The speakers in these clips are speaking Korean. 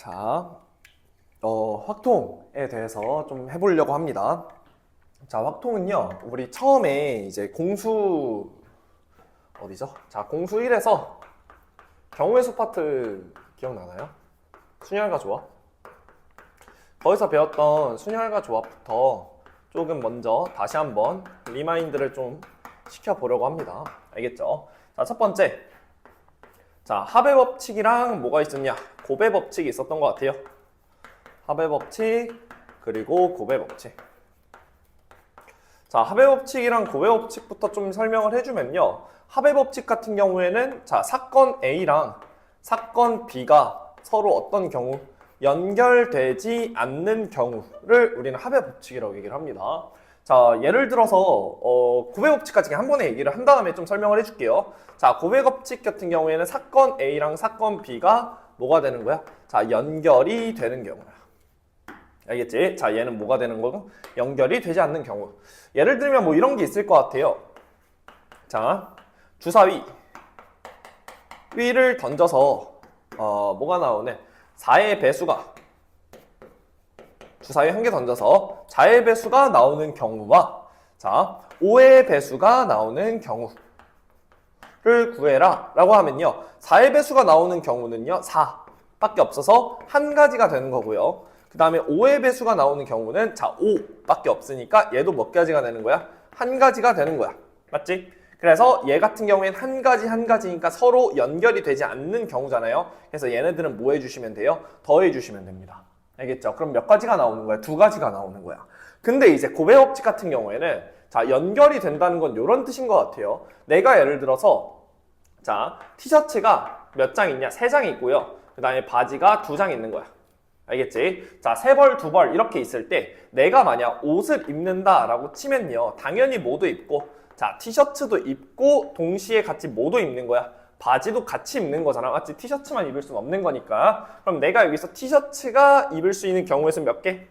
자, 확통에 대해서 좀 해보려고 합니다. 자, 확통은요, 우리 처음에 이제 공수, 어디죠? 자, 공수 1에서 경우의 수 파트 기억나나요? 순혈과 조합? 거기서 배웠던 순혈과 조합부터 조금 먼저 다시 한번 리마인드를 좀 시켜보려고 합니다. 알겠죠? 자, 첫 번째. 자, 합의 법칙이랑 뭐가 있었냐? 곱의 법칙이 있었던 것 같아요. 합의 법칙, 그리고 곱의 법칙. 자, 합의 법칙이랑 곱의 법칙부터 좀 설명을 해주면요. 합의 법칙 같은 경우에는 자, 사건 A랑 사건 B가 서로 어떤 경우? 연결되지 않는 경우를 우리는 합의 법칙이라고 얘기를 합니다. 자, 예를 들어서 곱의 법칙까지 한 번에 얘기를 한 다음에 좀 설명을 해줄게요. 자, 곱의 법칙 같은 경우에는 사건 A랑 사건 B가 뭐가 되는 거야? 자, 연결이 되는 경우야. 알겠지? 자, 얘는 뭐가 되는 거고? 연결이 되지 않는 경우. 예를 들면 뭐 이런 게 있을 것 같아요. 자, 주사위 위를 던져서 뭐가 나오네? 4의 배수가 주사위 한 개 던져서 4의 배수가 나오는 경우와 자 5의 배수가 나오는 경우를 구해라 라고 하면요. 4의 배수가 나오는 경우는요. 4밖에 없어서 한 가지가 되는 거고요. 그 다음에 5의 배수가 나오는 경우는 자 5밖에 없으니까 얘도 몇 가지가 되는 거야? 한 가지가 되는 거야. 맞지? 그래서 얘 같은 경우에는 한 가지니까 서로 연결이 되지 않는 경우잖아요. 그래서 얘네들은 뭐 해주시면 돼요? 더해 주시면 됩니다. 알겠죠? 그럼 몇 가지가 나오는 거야? 두 가지가 나오는 거야. 근데 이제 곱의 법칙 같은 경우에는 자 연결이 된다는 건 이런 뜻인 것 같아요. 내가 예를 들어서 자 티셔츠가 몇 장 있냐? 3장 있고요. 그 다음에 바지가 2장 있는 거야. 알겠지? 자, 3벌, 2벌 이렇게 있을 때 내가 만약 옷을 입는다라고 치면요. 당연히 모두 입고 자, 티셔츠도 입고 동시에 같이 모두 입는 거야. 바지도 같이 입는 거잖아. 맞지? 티셔츠만 입을 수는 없는 거니까. 그럼 내가 여기서 티셔츠가 입을 수 있는 경우에서는 몇 개?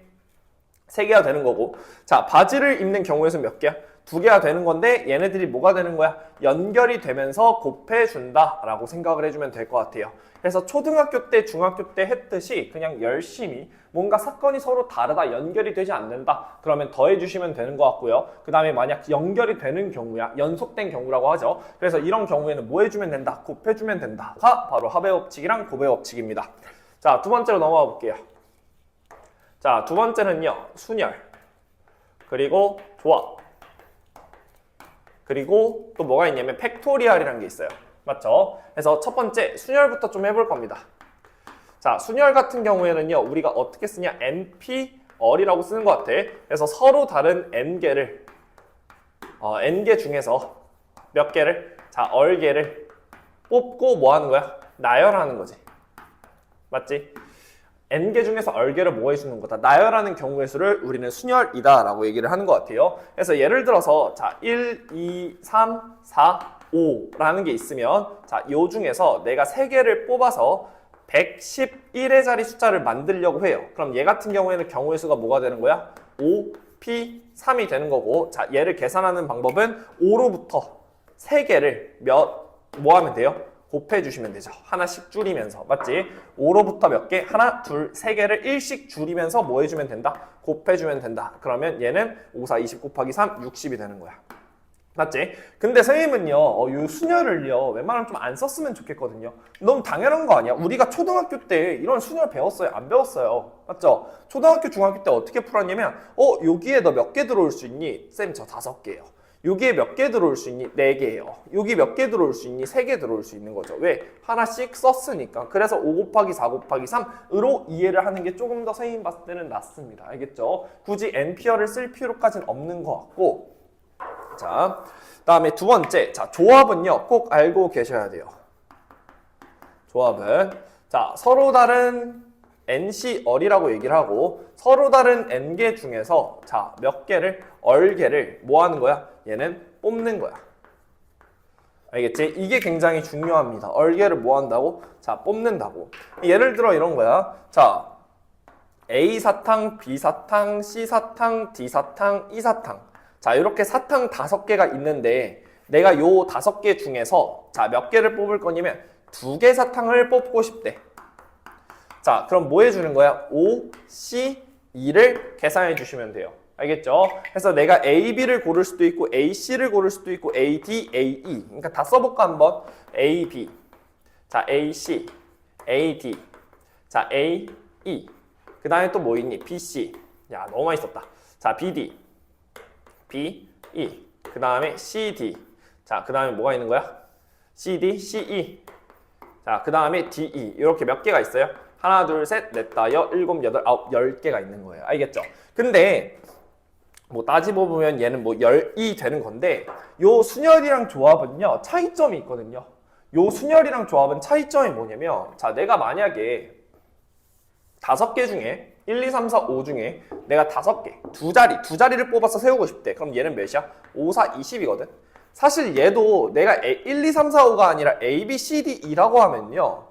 3개가 되는 거고. 자, 바지를 입는 경우에서는 몇 개야? 2개가 되는 건데 얘네들이 뭐가 되는 거야? 연결이 되면서 곱해준다 라고 생각을 해주면 될 것 같아요. 그래서 초등학교 때, 중학교 때 했듯이 그냥 열심히 뭔가 사건이 서로 다르다, 연결이 되지 않는다 그러면 더해주시면 되는 것 같고요. 그 다음에 만약 연결이 되는 경우야, 연속된 경우라고 하죠. 그래서 이런 경우에는 뭐 해주면 된다? 곱해주면 된다가 바로 합의 법칙이랑 곱의 법칙입니다. 자, 두 번째로 넘어가 볼게요. 자, 두 번째는요. 순혈, 그리고 조합, 그리고 또 뭐가 있냐면 팩토리얼이라는 게 있어요. 맞죠? 그래서 첫 번째 순혈부터 좀 해볼 겁니다. 자, 순혈 같은 경우에는요. 우리가 어떻게 쓰냐? NP얼이라고 쓰는 것 같아. 그래서 서로 다른 N개를 N개 중에서 몇 개를? 자, 얼개를 뽑고 뭐 하는 거야? 나열하는 거지. 맞지? N개 중에서 얼개를 뭐 해주는 거다? 나열하는 경우의 수를 우리는 순혈이다 라고 얘기를 하는 것 같아요. 그래서 예를 들어서 자 1, 2, 3, 4, 5라는 게 있으면 자, 요 중에서 내가 3개를 뽑아서 111의 자리 숫자를 만들려고 해요. 그럼 얘 같은 경우에는 경우의 수가 뭐가 되는 거야? 5, P, 3이 되는 거고 자 얘를 계산하는 방법은 5로부터 3개를 뭐 하면 돼요? 곱해주시면 되죠. 하나씩 줄이면서. 맞지? 5로부터 몇 개? 하나, 둘, 3개를 1씩 줄이면서 뭐 해주면 된다? 곱해주면 된다. 그러면 얘는 5, 4, 20 곱하기 3, 60이 되는 거야. 맞지? 근데 선생님은요, 이 순혈을요, 웬만하면 좀 안 썼으면 좋겠거든요. 너무 당연한 거 아니야? 우리가 초등학교 때 이런 순혈 배웠어요? 안 배웠어요? 맞죠? 초등학교, 중학교 때 어떻게 풀었냐면, 여기에 너 몇 개 들어올 수 있니? 쌤, 저 5개예요. 여기에 몇 개 들어올 수 있니? 4개예요. 여기 몇 개 들어올 수 있니? 3개 들어올 수 있는 거죠. 왜? 하나씩 썼으니까. 그래서 5 곱하기 4 곱하기 3으로 이해를 하는 게 조금 더 선생님 봤을 때는 낫습니다. 알겠죠? 굳이 NPR을 쓸 필요까지는 없는 것 같고 자, 다음에 두 번째 자, 조합은요. 꼭 알고 계셔야 돼요. 조합은 자, 서로 다른 NC얼이라고 얘기를 하고 서로 다른 N개 중에서 자, 몇 개를 얼개를 뭐 하는 거야? 얘는 뽑는 거야. 알겠지? 이게 굉장히 중요합니다. 얼개를 뭐 한다고? 자, 뽑는다고. 예를 들어 이런 거야. 자, A 사탕, B 사탕, C 사탕, D 사탕, E 사탕. 자, 이렇게 사탕 5개가 있는데 내가 요 5개 중에서 자, 몇 개를 뽑을 거냐면 2개 사탕을 뽑고 싶대. 자, 그럼 뭐 해주는 거야? O, C, E를 계산해 주시면 돼요. 알겠죠? 그래서 내가 A, B를 고를 수도 있고 A, C를 고를 수도 있고 A, D, A, E. 그러니까 다 써볼까 한번? A, B. 자, A, C, A, D. 자, A, E. 그 다음에 또 뭐 있니? B, C. 야, 너무 많이 썼다. 자, B, D. B, E. 그 다음에 C, D. 자, 그 다음에 뭐가 있는 거야? C, D, C, E. 자, 그 다음에 D, E. 이렇게 몇 개가 있어요? 하나, 둘, 셋, 넷, 다, 일곱, 여덟, 아홉, 10개가 있는 거예요. 알겠죠? 근데 뭐 따지고 보면 얘는 뭐 10이 되는 건데 요 순열이랑 조합은요 차이점이 있거든요. 요 순열이랑 조합은 차이점이 뭐냐면 자, 내가 만약에 5개 중에 1, 2, 3, 4, 5 중에 내가 5개, 두 자리를 뽑아서 세우고 싶대. 그럼 얘는 몇이야? 5, 4, 20이거든. 사실 얘도 내가 1, 2, 3, 4, 5가 아니라 A, B, C, D, E라고 하면요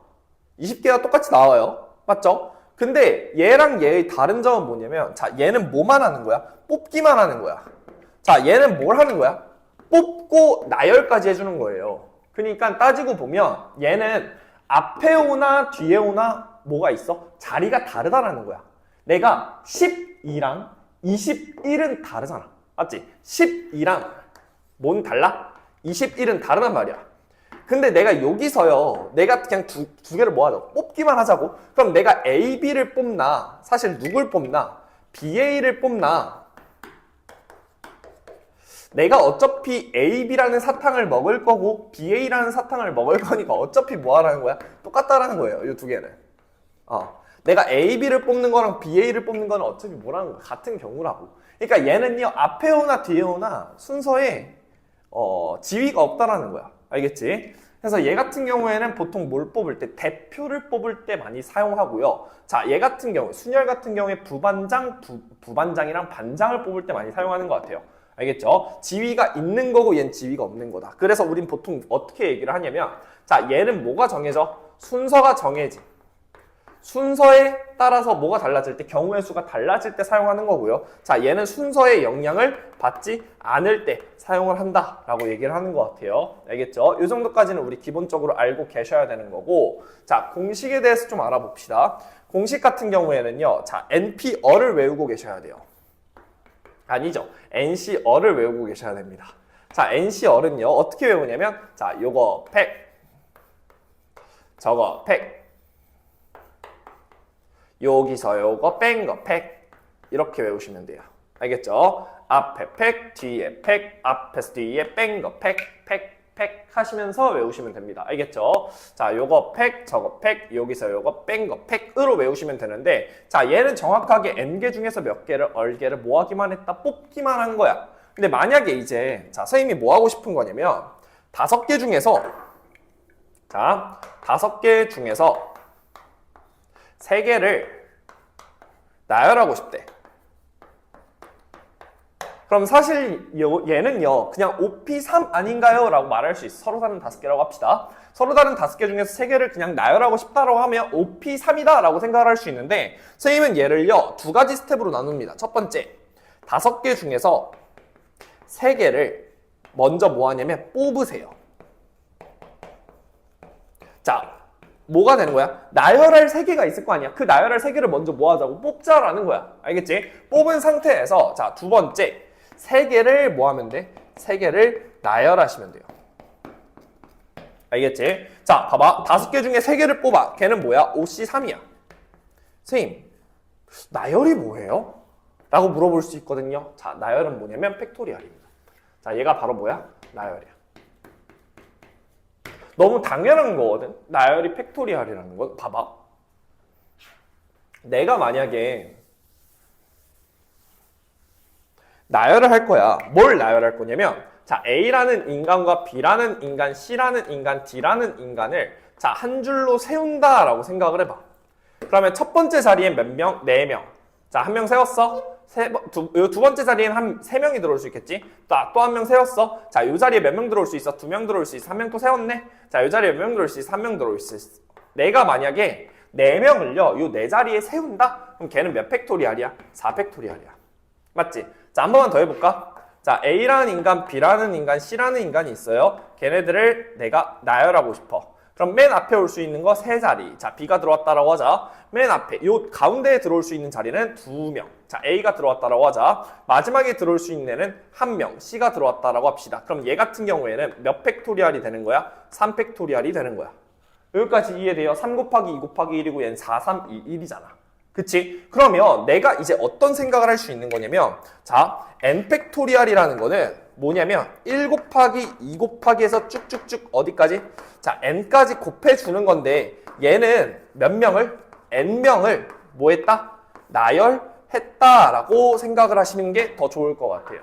20개가 똑같이 나와요. 맞죠? 근데 얘랑 얘의 다른 점은 뭐냐면 자, 얘는 뭐만 하는 거야? 뽑기만 하는 거야. 자, 얘는 뭘 하는 거야? 뽑고 나열까지 해주는 거예요. 그러니까 따지고 보면 얘는 앞에 오나 뒤에 오나 뭐가 있어? 자리가 다르다라는 거야. 내가 12랑 21은 다르잖아. 맞지? 12랑 뭔 달라? 21은 다르단 말이야. 근데 내가 여기서요, 내가 그냥 두 개를 모아줘. 뽑기만 하자고? 그럼 내가 A, B를 뽑나? 사실 누굴 뽑나? B, A를 뽑나? 내가 어차피 A, B라는 사탕을 먹을 거고 B, A라는 사탕을 먹을 거니까 어차피 뭐 하라는 거야? 똑같다라는 거예요, 이 두 개는. 내가 A, B를 뽑는 거랑 B, A를 뽑는 거는 어차피 뭐라는 거야? 같은 경우라고. 그러니까 얘는요, 앞에 오나 뒤에 오나 순서에 지위가 없다라는 거야. 알겠지? 그래서 얘 같은 경우에는 보통 뭘 뽑을 때 대표를 뽑을 때 많이 사용하고요. 자, 얘 같은 경우 순열 같은 경우에 부반장이랑 반장을 뽑을 때 많이 사용하는 것 같아요. 알겠죠? 지위가 있는 거고 얘는 지위가 없는 거다. 그래서 우린 보통 어떻게 얘기를 하냐면 자, 얘는 뭐가 정해져? 순서가 정해지. 순서에 따라서 뭐가 달라질 때 경우의 수가 달라질 때 사용하는 거고요. 자, 얘는 순서의 영향을 받지 않을 때 사용을 한다라고 얘기를 하는 것 같아요. 알겠죠? 이 정도까지는 우리 기본적으로 알고 계셔야 되는 거고 자, 공식에 대해서 좀 알아봅시다. 공식 같은 경우에는요. 자, NP어를 외우고 계셔야 돼요. 아니죠. NC어를 외우고 계셔야 됩니다. 자, NC어는요. 어떻게 외우냐면 자, 요거 팩 저거 팩 여기서 요거 뺀 거 팩 이렇게 외우시면 돼요. 알겠죠? 앞에 팩, 뒤에 팩, 앞에서 뒤에 뺀 거 팩, 팩, 팩 하시면서 외우시면 됩니다. 알겠죠? 자, 요거 팩, 저거 팩, 여기서 요거 뺀 거 팩으로 외우시면 되는데 자, 얘는 정확하게 n개 중에서 몇 개를 얼개를 뭐 하기만 했다? 뽑기만 한 거야. 근데 만약에 이제 자, 선생님이 뭐 하고 싶은 거냐면 5개 중에서 자, 5개 중에서 3개를 나열하고 싶대. 그럼 사실 얘는요 그냥 OP3 아닌가요? 라고 말할 수 있어. 서로 다른 5개라고 합시다. 서로 다른 5개 중에서 3개를 그냥 나열하고 싶다라고 하면 OP3이다 라고 생각을 할 수 있는데 선생님은 얘를요 2가지 스텝으로 나눕니다. 첫 번째 5개 중에서 3개를 먼저 뭐 하냐면 뽑으세요. 자, 뭐가 되는 거야? 나열할 3개가 있을 거 아니야. 그 나열할 3개를 먼저 뭐 하자고? 뽑자라는 거야. 알겠지? 뽑은 상태에서 자, 두 번째 3개를 뭐 하면 돼? 3개를 나열하시면 돼요. 알겠지? 자, 봐봐. 5개 중에 3개를 뽑아. 걔는 뭐야? OC3이야. 선생님, 나열이 뭐예요? 라고 물어볼 수 있거든요. 자, 나열은 뭐냐면 팩토리얼입니다. 자, 얘가 바로 뭐야? 나열이야. 너무 당연한 거거든. 나열이 팩토리얼이라는 건. 봐봐. 내가 만약에 나열을 할 거야. 뭘 나열할 거냐면 자, A라는 인간과 B라는 인간, C라는 인간, D라는 인간을 자, 한 줄로 세운다라고 생각을 해봐. 그러면 첫 번째 자리엔 몇 명? 4명. 자, 한 명 세웠어? 두 번째 자리엔 3명이 들어올 수 있겠지? 또 한 명 세웠어? 자, 이 자리에 몇 명 들어올 수 있어? 2명 들어올 수 있어? 1명 또 세웠네? 자, 이 자리에 몇 명 들어올 수 있어? 3명 들어올 수 있어? 내가 만약에 4명을요, 이 4자리에 세운다? 그럼 걔는 몇 팩토리얼이야? 4팩토리얼이야. 맞지? 자, 한 번만 더 해볼까? 자, A라는 인간, B라는 인간, C라는 인간이 있어요. 걔네들을 내가 나열하고 싶어. 그럼 맨 앞에 올 수 있는 거 세 자리. 자, B가 들어왔다라고 하자. 맨 앞에 요 가운데에 들어올 수 있는 자리는 2명. 자, A가 들어왔다라고 하자. 마지막에 들어올 수 있는 애는 1명. C가 들어왔다라고 합시다. 그럼 얘 같은 경우에는 몇 팩토리얼이 되는 거야? 3팩토리얼이 되는 거야. 여기까지 이해돼요? 3 곱하기 2 곱하기 1이고 얘는 4, 3, 2, 1이잖아. 그치? 그러면 내가 이제 어떤 생각을 할 수 있는 거냐면, 자, n팩토리얼이라는 거는 뭐냐면 1 곱하기 2 곱하기 해서 쭉쭉쭉 어디까지? 자, n까지 곱해주는 건데 얘는 몇 명을? n명을 뭐 했다? 나열했다라고 생각을 하시는 게 더 좋을 것 같아요.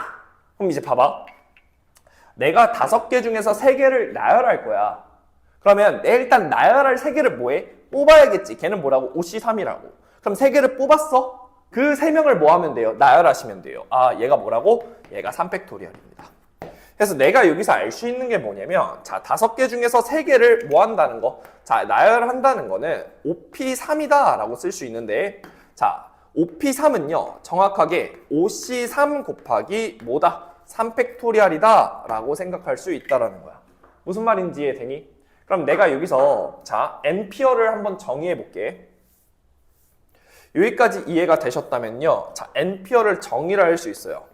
그럼 이제 봐봐. 내가 5개 중에서 3개를 나열할 거야. 그러면 일단 나열할 3개를 뭐해? 뽑아야겠지. 걔는 뭐라고? OC3이라고. 그럼 3개를 뽑았어? 그 3명을 뭐 하면 돼요? 나열하시면 돼요. 아, 얘가 뭐라고? 얘가 3팩토리얼입니다. 그래서 내가 여기서 알 수 있는 게 뭐냐면, 자, 5개 중에서 3개를 뭐 한다는 거? 자, 나열한다는 거는 OP3이다 라고 쓸 수 있는데, 자, OP3은요, 정확하게 OC3 곱하기 뭐다? 3팩토리얼이다 라고 생각할 수 있다라는 거야. 무슨 말인지 이해되니? 그럼 내가 여기서, 자, n피어를 한번 정의해 볼게. 여기까지 이해가 되셨다면요. 자, n피어를 정의를 할 수 있어요.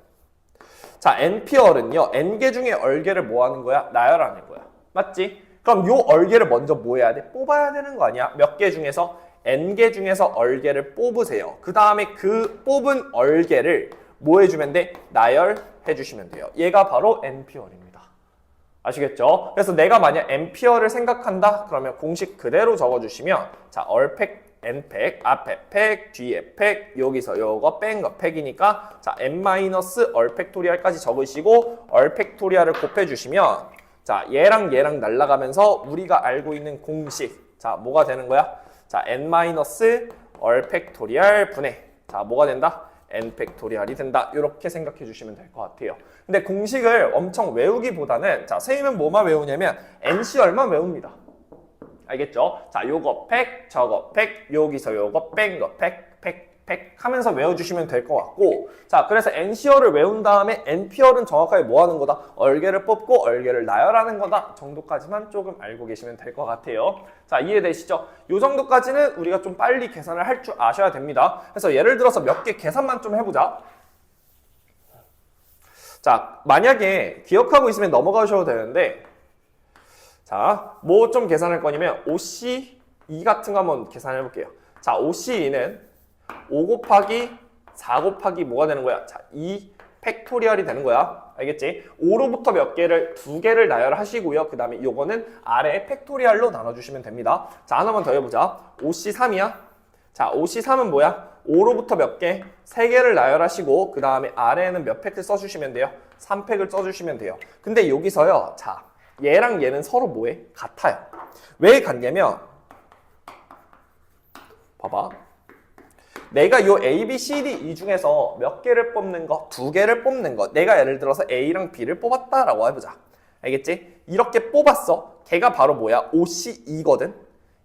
자, n피어는요. n개 중에 얼개를 뭐 하는 거야? 나열하는 거야. 맞지? 그럼 요 얼개를 먼저 뭐 해야 돼? 뽑아야 되는 거 아니야? 몇 개 중에서? n개 중에서 얼개를 뽑으세요. 그 다음에 그 뽑은 얼개를 뭐 해주면 돼? 나열해 주시면 돼요. 얘가 바로 n피어입니다. 아시겠죠? 그래서 내가 만약 n피어를 생각한다? 그러면 공식 그대로 적어주시면, 자, 얼팩 n팩, 앞에 팩, 뒤에 팩, 여기서 요거 뺀 거 팩이니까, 자, n-얼팩토리얼까지 적으시고 얼팩토리얼을 곱해주시면, 자, 얘랑 얘랑 날아가면서 우리가 알고 있는 공식, 자, 뭐가 되는 거야? 자, n-얼팩토리얼 분의, 자, 뭐가 된다? n팩토리얼이 된다. 이렇게 생각해 주시면 될 것 같아요. 근데 공식을 엄청 외우기보다는, 자, 선생님은 뭐만 외우냐면 NCR만 외웁니다. 알겠죠? 자, 요거 팩, 저거 팩, 여기서 요거 뺀 거 팩, 팩, 팩 하면서 외워주시면 될 것 같고, 자, 그래서 NCR을 외운 다음에 NPR은 정확하게 뭐 하는 거다? 얼개를 뽑고 얼개를 나열하는 거다 정도까지만 조금 알고 계시면 될 것 같아요. 자, 이해되시죠? 요 정도까지는 우리가 좀 빨리 계산을 할 줄 아셔야 됩니다. 그래서 예를 들어서 몇 개 계산만 좀 해보자. 자, 만약에 기억하고 있으면 넘어가셔도 되는데, 자, 뭐 좀 계산할 거냐면 OC2 같은 거 한번 계산해 볼게요. 자, OC2는 5 곱하기 4 곱하기 뭐가 되는 거야? 자, 2 팩토리얼이 되는 거야. 알겠지? 5로부터 몇 개를, 2개를 나열하시고요. 그 다음에 요거는 아래 팩토리얼로 나눠주시면 됩니다. 자, 하나만 더 해보자. OC3이야. 자, OC3은 뭐야? 5로부터 몇 개? 3개를 나열하시고 그 다음에 아래에는 몇 팩을 써주시면 돼요? 3팩을 써주시면 돼요. 근데 여기서요. 자, 얘랑 얘는 서로 뭐해? 같아요. 왜 같냐면 봐봐. 내가 요 A, B, C, D 이 중에서 몇 개를 뽑는 거? 2개를 뽑는 거. 내가 예를 들어서 A랑 B를 뽑았다라고 해보자. 알겠지? 이렇게 뽑았어. 걔가 바로 뭐야? OC2거든.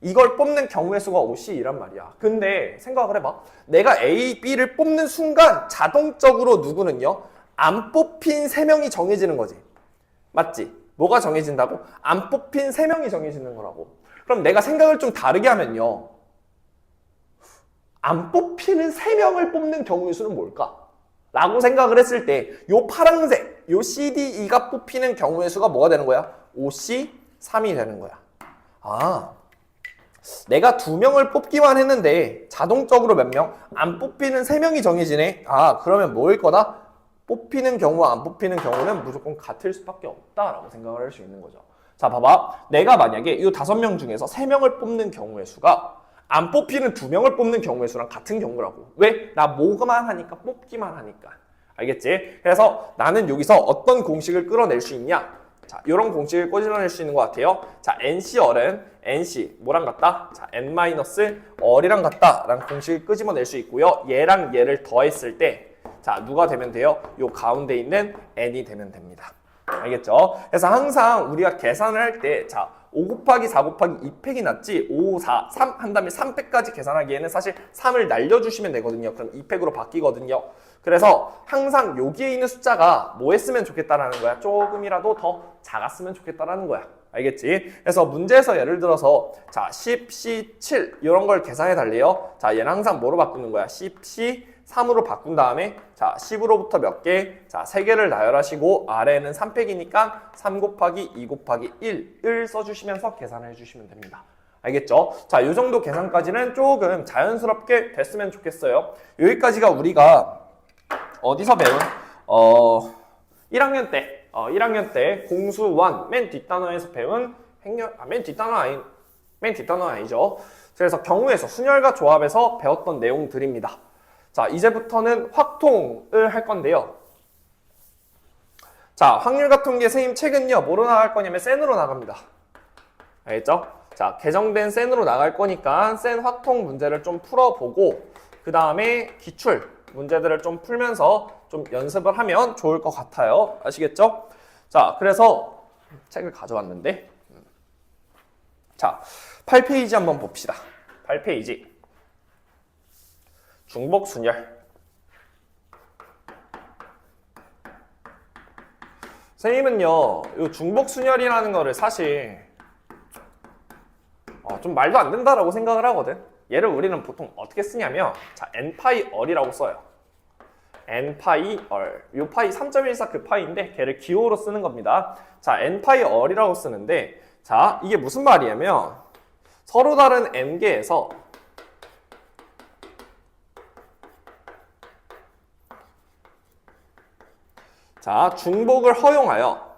이걸 뽑는 경우의 수가 OC2란 말이야. 근데 생각을 해봐. 내가 A, B를 뽑는 순간 자동적으로 누구는요? 안 뽑힌 3명이 정해지는 거지. 맞지? 뭐가 정해진다고? 안 뽑힌 3명이 정해지는 거라고. 그럼 내가 생각을 좀 다르게 하면요. 안 뽑히는 3명을 뽑는 경우의 수는 뭘까? 라고 생각을 했을 때 요 파란색, 요 CDE가 뽑히는 경우의 수가 뭐가 되는 거야? OC3이 되는 거야. 아, 내가 2명을 뽑기만 했는데 자동적으로 몇 명? 안 뽑히는 3명이 정해지네. 아, 그러면 뭐일 거다? 뽑히는 경우와 안 뽑히는 경우는 무조건 같을 수밖에 없다라고 생각을 할 수 있는 거죠. 자, 봐봐. 내가 만약에 이 5명 중에서 3명을 뽑는 경우의 수가 안 뽑히는 2명을 뽑는 경우의 수랑 같은 경우라고. 왜? 나 뭐만 하니까 뽑기만 하니까. 알겠지? 그래서 나는 여기서 어떤 공식을 끌어낼 수 있냐? 자, 이런 공식을 끌어낼 수 있는 것 같아요. 자, NC얼은 NC 뭐랑 같다? 자, N-얼이랑 같다 라는 공식을 끄집어낼 수 있고요. 얘랑 얘를 더했을 때 자, 누가 되면 돼요? 요 가운데 있는 n이 되면 됩니다. 알겠죠? 그래서 항상 우리가 계산을 할 때, 자, 5 곱하기 4 곱하기 2팩이 낫지, 5, 4, 3 한 다음에 3팩까지 계산하기에는 사실 3을 날려주시면 되거든요. 그럼 2팩으로 바뀌거든요. 그래서 항상 여기에 있는 숫자가 뭐 했으면 좋겠다라는 거야? 조금이라도 더 작았으면 좋겠다라는 거야. 알겠지? 그래서 문제에서 예를 들어서 자 10C7 이런 걸 계산해 달래요. 자 얘는 항상 뭐로 바꾸는 거야? 10C3으로 바꾼 다음에 자 10으로부터 몇 개? 자 3개를 나열하시고 아래는 3팩이니까 3 곱하기 2 곱하기 1을 써주시면서 계산을 해주시면 됩니다. 알겠죠? 자, 요 정도 계산까지는 조금 자연스럽게 됐으면 좋겠어요. 여기까지가 우리가 어디서 배운 1학년 때 공수 1 맨 뒷단원에서 배운 맨 뒷단원 아니죠. 그래서 경우에서 순열과 조합에서 배웠던 내용들입니다. 자, 이제부터는 확통을 할 건데요. 자, 확률과 통계 선생님 책은요, 뭐로 나갈 거냐면 센으로 나갑니다. 알겠죠? 자, 개정된 센으로 나갈 거니까 센 확통 문제를 좀 풀어보고 그 다음에 기출 문제들을 좀 풀면서 좀 연습을 하면 좋을 것 같아요. 아시겠죠? 자, 그래서 책을 가져왔는데 자, 8페이지 한번 봅시다. 8페이지 중복순열. 선생님은요, 이 중복순열이라는 거를 사실 좀 말도 안 된다라고 생각을 하거든. 얘를 우리는 보통 어떻게 쓰냐면 자, n파이 얼이라고 써요. n파이 얼. 요 파이 3.14 그 파이인데 걔를 기호로 쓰는 겁니다. 자, n파이 얼이라고 쓰는데 자, 이게 무슨 말이냐면 서로 다른 n개에서 자, 중복을 허용하여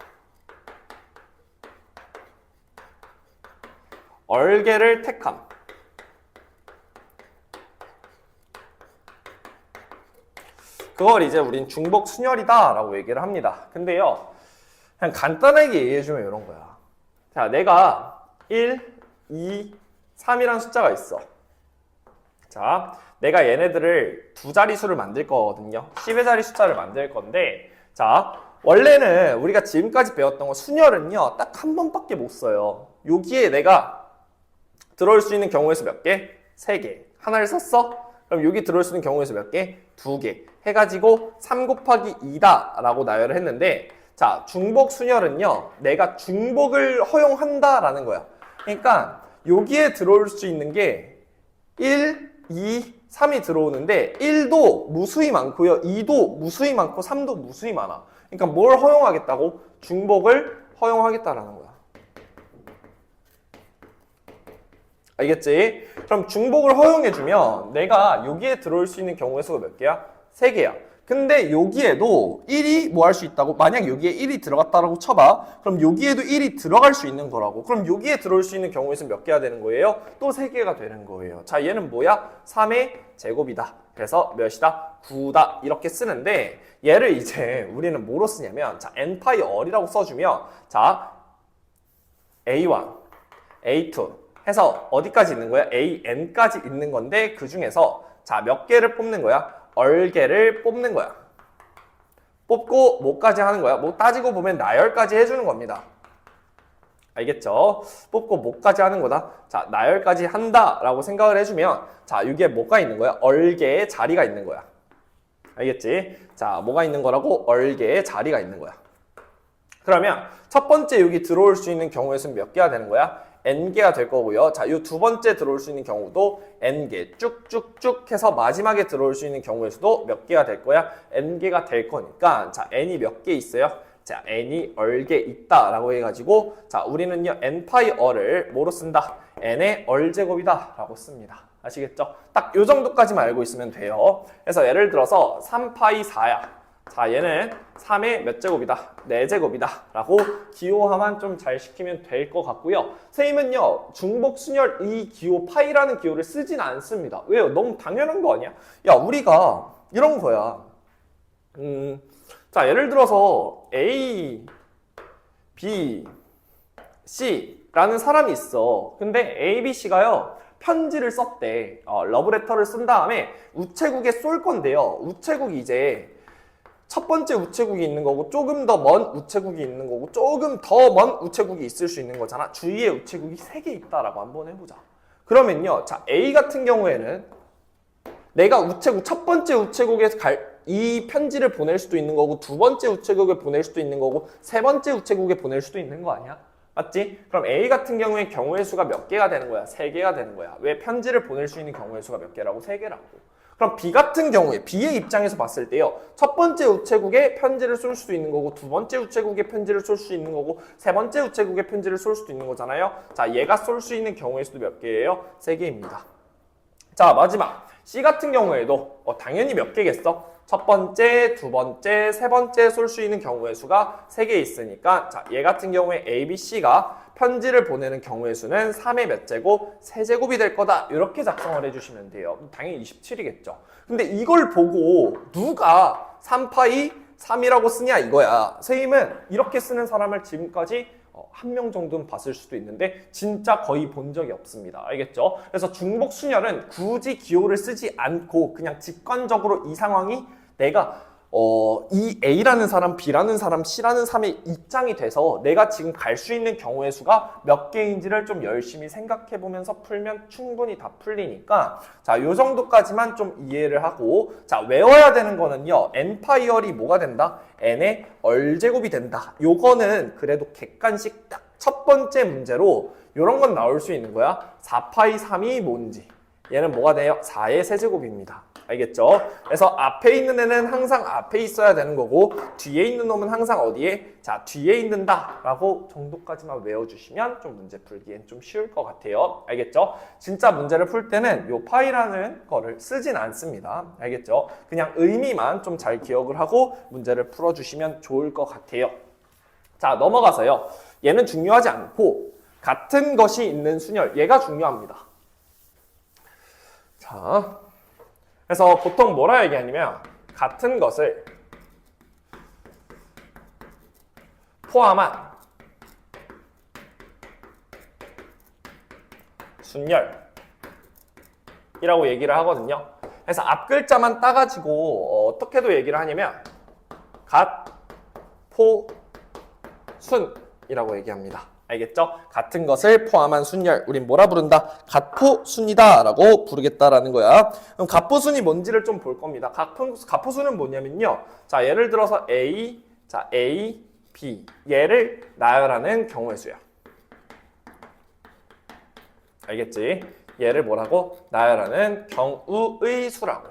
얼개를 택함. 그걸 이제 우린 중복 순열이다 라고 얘기를 합니다. 근데요, 그냥 간단하게 얘기해주면 이런 거야. 자, 내가 1, 2, 3이라는 숫자가 있어. 자, 내가 얘네들을 두 자릿수를 만들 거거든요. 10의 자리 숫자를 만들 건데 자, 원래는 우리가 지금까지 배웠던 거 순열은요, 딱 한 번밖에 못 써요. 여기에 내가 들어올 수 있는 경우에서 몇 개? 3개. 하나를 썼어? 그럼 여기 들어올 수 있는 경우에서 몇 개? 2개. 해가지고 3 곱하기 2다 라고 나열을 했는데 자, 중복 순열은요, 내가 중복을 허용한다 라는 거야. 그러니까 여기에 들어올 수 있는 게 1, 2, 3이 들어오는데 1도 무수히 많고요. 2도 무수히 많고 3도 무수히 많아. 그러니까 뭘 허용하겠다고? 중복을 허용하겠다라는 거야. 알겠지? 그럼 중복을 허용해주면 내가 여기에 들어올 수 있는 경우의 수가 몇 개야? 3개야. 근데 여기에도 1이 뭐 할 수 있다고? 만약 여기에 1이 들어갔다라고 쳐봐. 그럼 여기에도 1이 들어갈 수 있는 거라고. 그럼 여기에 들어올 수 있는 경우의 수는 몇 개가 되는 거예요? 또 3개가 되는 거예요. 자, 얘는 뭐야? 3의 제곱이다. 그래서 몇이다? 9다. 이렇게 쓰는데 얘를 이제 우리는 뭐로 쓰냐면 자, n파이 얼이라고 써주면 자, a1, a2 해서 어디까지 있는 거야? an까지 있는 건데 그 중에서 자, 몇 개를 뽑는 거야? 얼개를 뽑는 거야. 뽑고 뭐까지 하는 거야? 뭐 따지고 보면 나열까지 해주는 겁니다. 알겠죠? 뽑고 뭐까지 하는 거다? 자, 나열까지 한다라고 생각을 해주면 자, 여기에 뭐가 있는 거야? 얼개의 자리가 있는 거야. 알겠지? 자, 뭐가 있는 거라고? 얼개의 자리가 있는 거야. 그러면 첫 번째 여기 들어올 수 있는 경우의 수는 몇 개가 되는 거야? n개가 될 거고요. 자, 이 두 번째 들어올 수 있는 경우도 n개 쭉쭉쭉 해서 마지막에 들어올 수 있는 경우의 수도 몇 개가 될 거야? n개가 될 거니까 자, n이 몇 개 있어요? 자, n이 얼개 있다라고 해가지고 자, 우리는요 n파이 얼을 뭐로 쓴다? n의 얼제곱이다 라고 씁니다. 아시겠죠? 딱 요 정도까지만 알고 있으면 돼요. 그래서 예를 들어서 3파이 4야. 자, 얘는 3의 몇 제곱이다? 4제곱이다 라고 기호화만 좀 잘 시키면 될 것 같고요. 선생님은요, 중복순열 이 기호 파이라는 기호를 쓰진 않습니다. 왜요? 너무 당연한 거 아니야? 야, 우리가 이런 거야. 자, 예를 들어서 A, B, C라는 사람이 있어. 근데 A, B, C가요, 편지를 썼대. 러브레터를 쓴 다음에 우체국에 쏠 건데요. 우체국이 이제 첫 번째 우체국이 있는 거고 조금 더 먼 우체국이 있는 거고 조금 더 먼 우체국이 있을 수 있는 거잖아. 주위에 우체국이 3개 있다라고 한번 해보자. 그러면요, 자, A 같은 경우에는 내가 우체국 첫 번째 우체국에 이 편지를 보낼 수도 있는 거고 두 번째 우체국에 보낼 수도 있는 거고 세 번째 우체국에 보낼 수도 있는 거 아니야? 맞지? 그럼 A 같은 경우에 경우의 수가 몇 개가 되는 거야? 3개가 되는 거야. 왜? 편지를 보낼 수 있는 경우의 수가 몇 개라고? 3개라고. 그럼 B 같은 경우에 B의 입장에서 봤을 때요. 첫 번째 우체국에 편지를 쏠 수도 있는 거고 두 번째 우체국에 편지를 쏠 수 있는 거고 세 번째 우체국에 편지를 쏠 수도 있는 거잖아요. 자, 얘가 쏠 수 있는 경우의 수도 몇 개예요? 3개입니다. 자, 마지막 C 같은 경우에도 당연히 몇 개겠어? 첫 번째, 두 번째, 세 번째 쏠 수 있는 경우의 수가 3개 있으니까 자, 얘 같은 경우에 A, B, C가 편지를 보내는 경우의 수는 3의 몇 제곱? 3제곱이 될 거다. 이렇게 작성을 해주시면 돼요. 당연히 27이겠죠. 근데 이걸 보고 누가 3파이 3이라고 쓰냐 이거야. 선생님은 이렇게 쓰는 사람을 지금까지 한 명 정도는 봤을 수도 있는데 진짜 거의 본 적이 없습니다. 알겠죠? 그래서 중복순열은 굳이 기호를 쓰지 않고 그냥 직관적으로 이 상황이 내가 이 A라는 사람, B라는 사람, C라는 사람의 입장이 돼서 내가 지금 갈 수 있는 경우의 수가 몇 개인지를 좀 열심히 생각해 보면서 풀면 충분히 다 풀리니까 자, 요 정도까지만 좀 이해를 하고 자, 외워야 되는 거는요. n파이얼이 뭐가 된다? n의 얼제곱이 된다. 요거는 그래도 객관식 딱 첫 번째 문제로 요런 건 나올 수 있는 거야. 4파이 3이 뭔지. 얘는 뭐가 돼요? 4의 세제곱입니다. 알겠죠? 그래서 앞에 있는 애는 항상 앞에 있어야 되는 거고 뒤에 있는 놈은 항상 어디에? 자, 뒤에 있는다 라고 정도까지만 외워주시면 좀 문제 풀기엔 좀 쉬울 것 같아요. 알겠죠? 진짜 문제를 풀 때는 요 파이라는 거를 쓰진 않습니다. 알겠죠? 그냥 의미만 좀 잘 기억을 하고 문제를 풀어주시면 좋을 것 같아요. 자, 넘어가서요. 얘는 중요하지 않고 같은 것이 있는 순열, 얘가 중요합니다. 자, 그래서 보통 뭐라 얘기하냐면 같은 것을 포함한 순열이라고 얘기를 하거든요. 그래서 앞 글자만 따가지고 어떻게도 얘기를 하냐면 갓, 포, 순이라고 얘기합니다. 알겠죠? 같은 것을 포함한 순열, 우린 뭐라 부른다? 갓포순이다 라고 부르겠다라는 거야. 그럼 갓포순이 뭔지를 좀 볼 겁니다. 갓포순은 뭐냐면요. 자, 예를 들어서 A, 자, A, B 얘를 나열하는 경우의 수야. 알겠지? 얘를 뭐라고? 나열하는 경우의 수라고.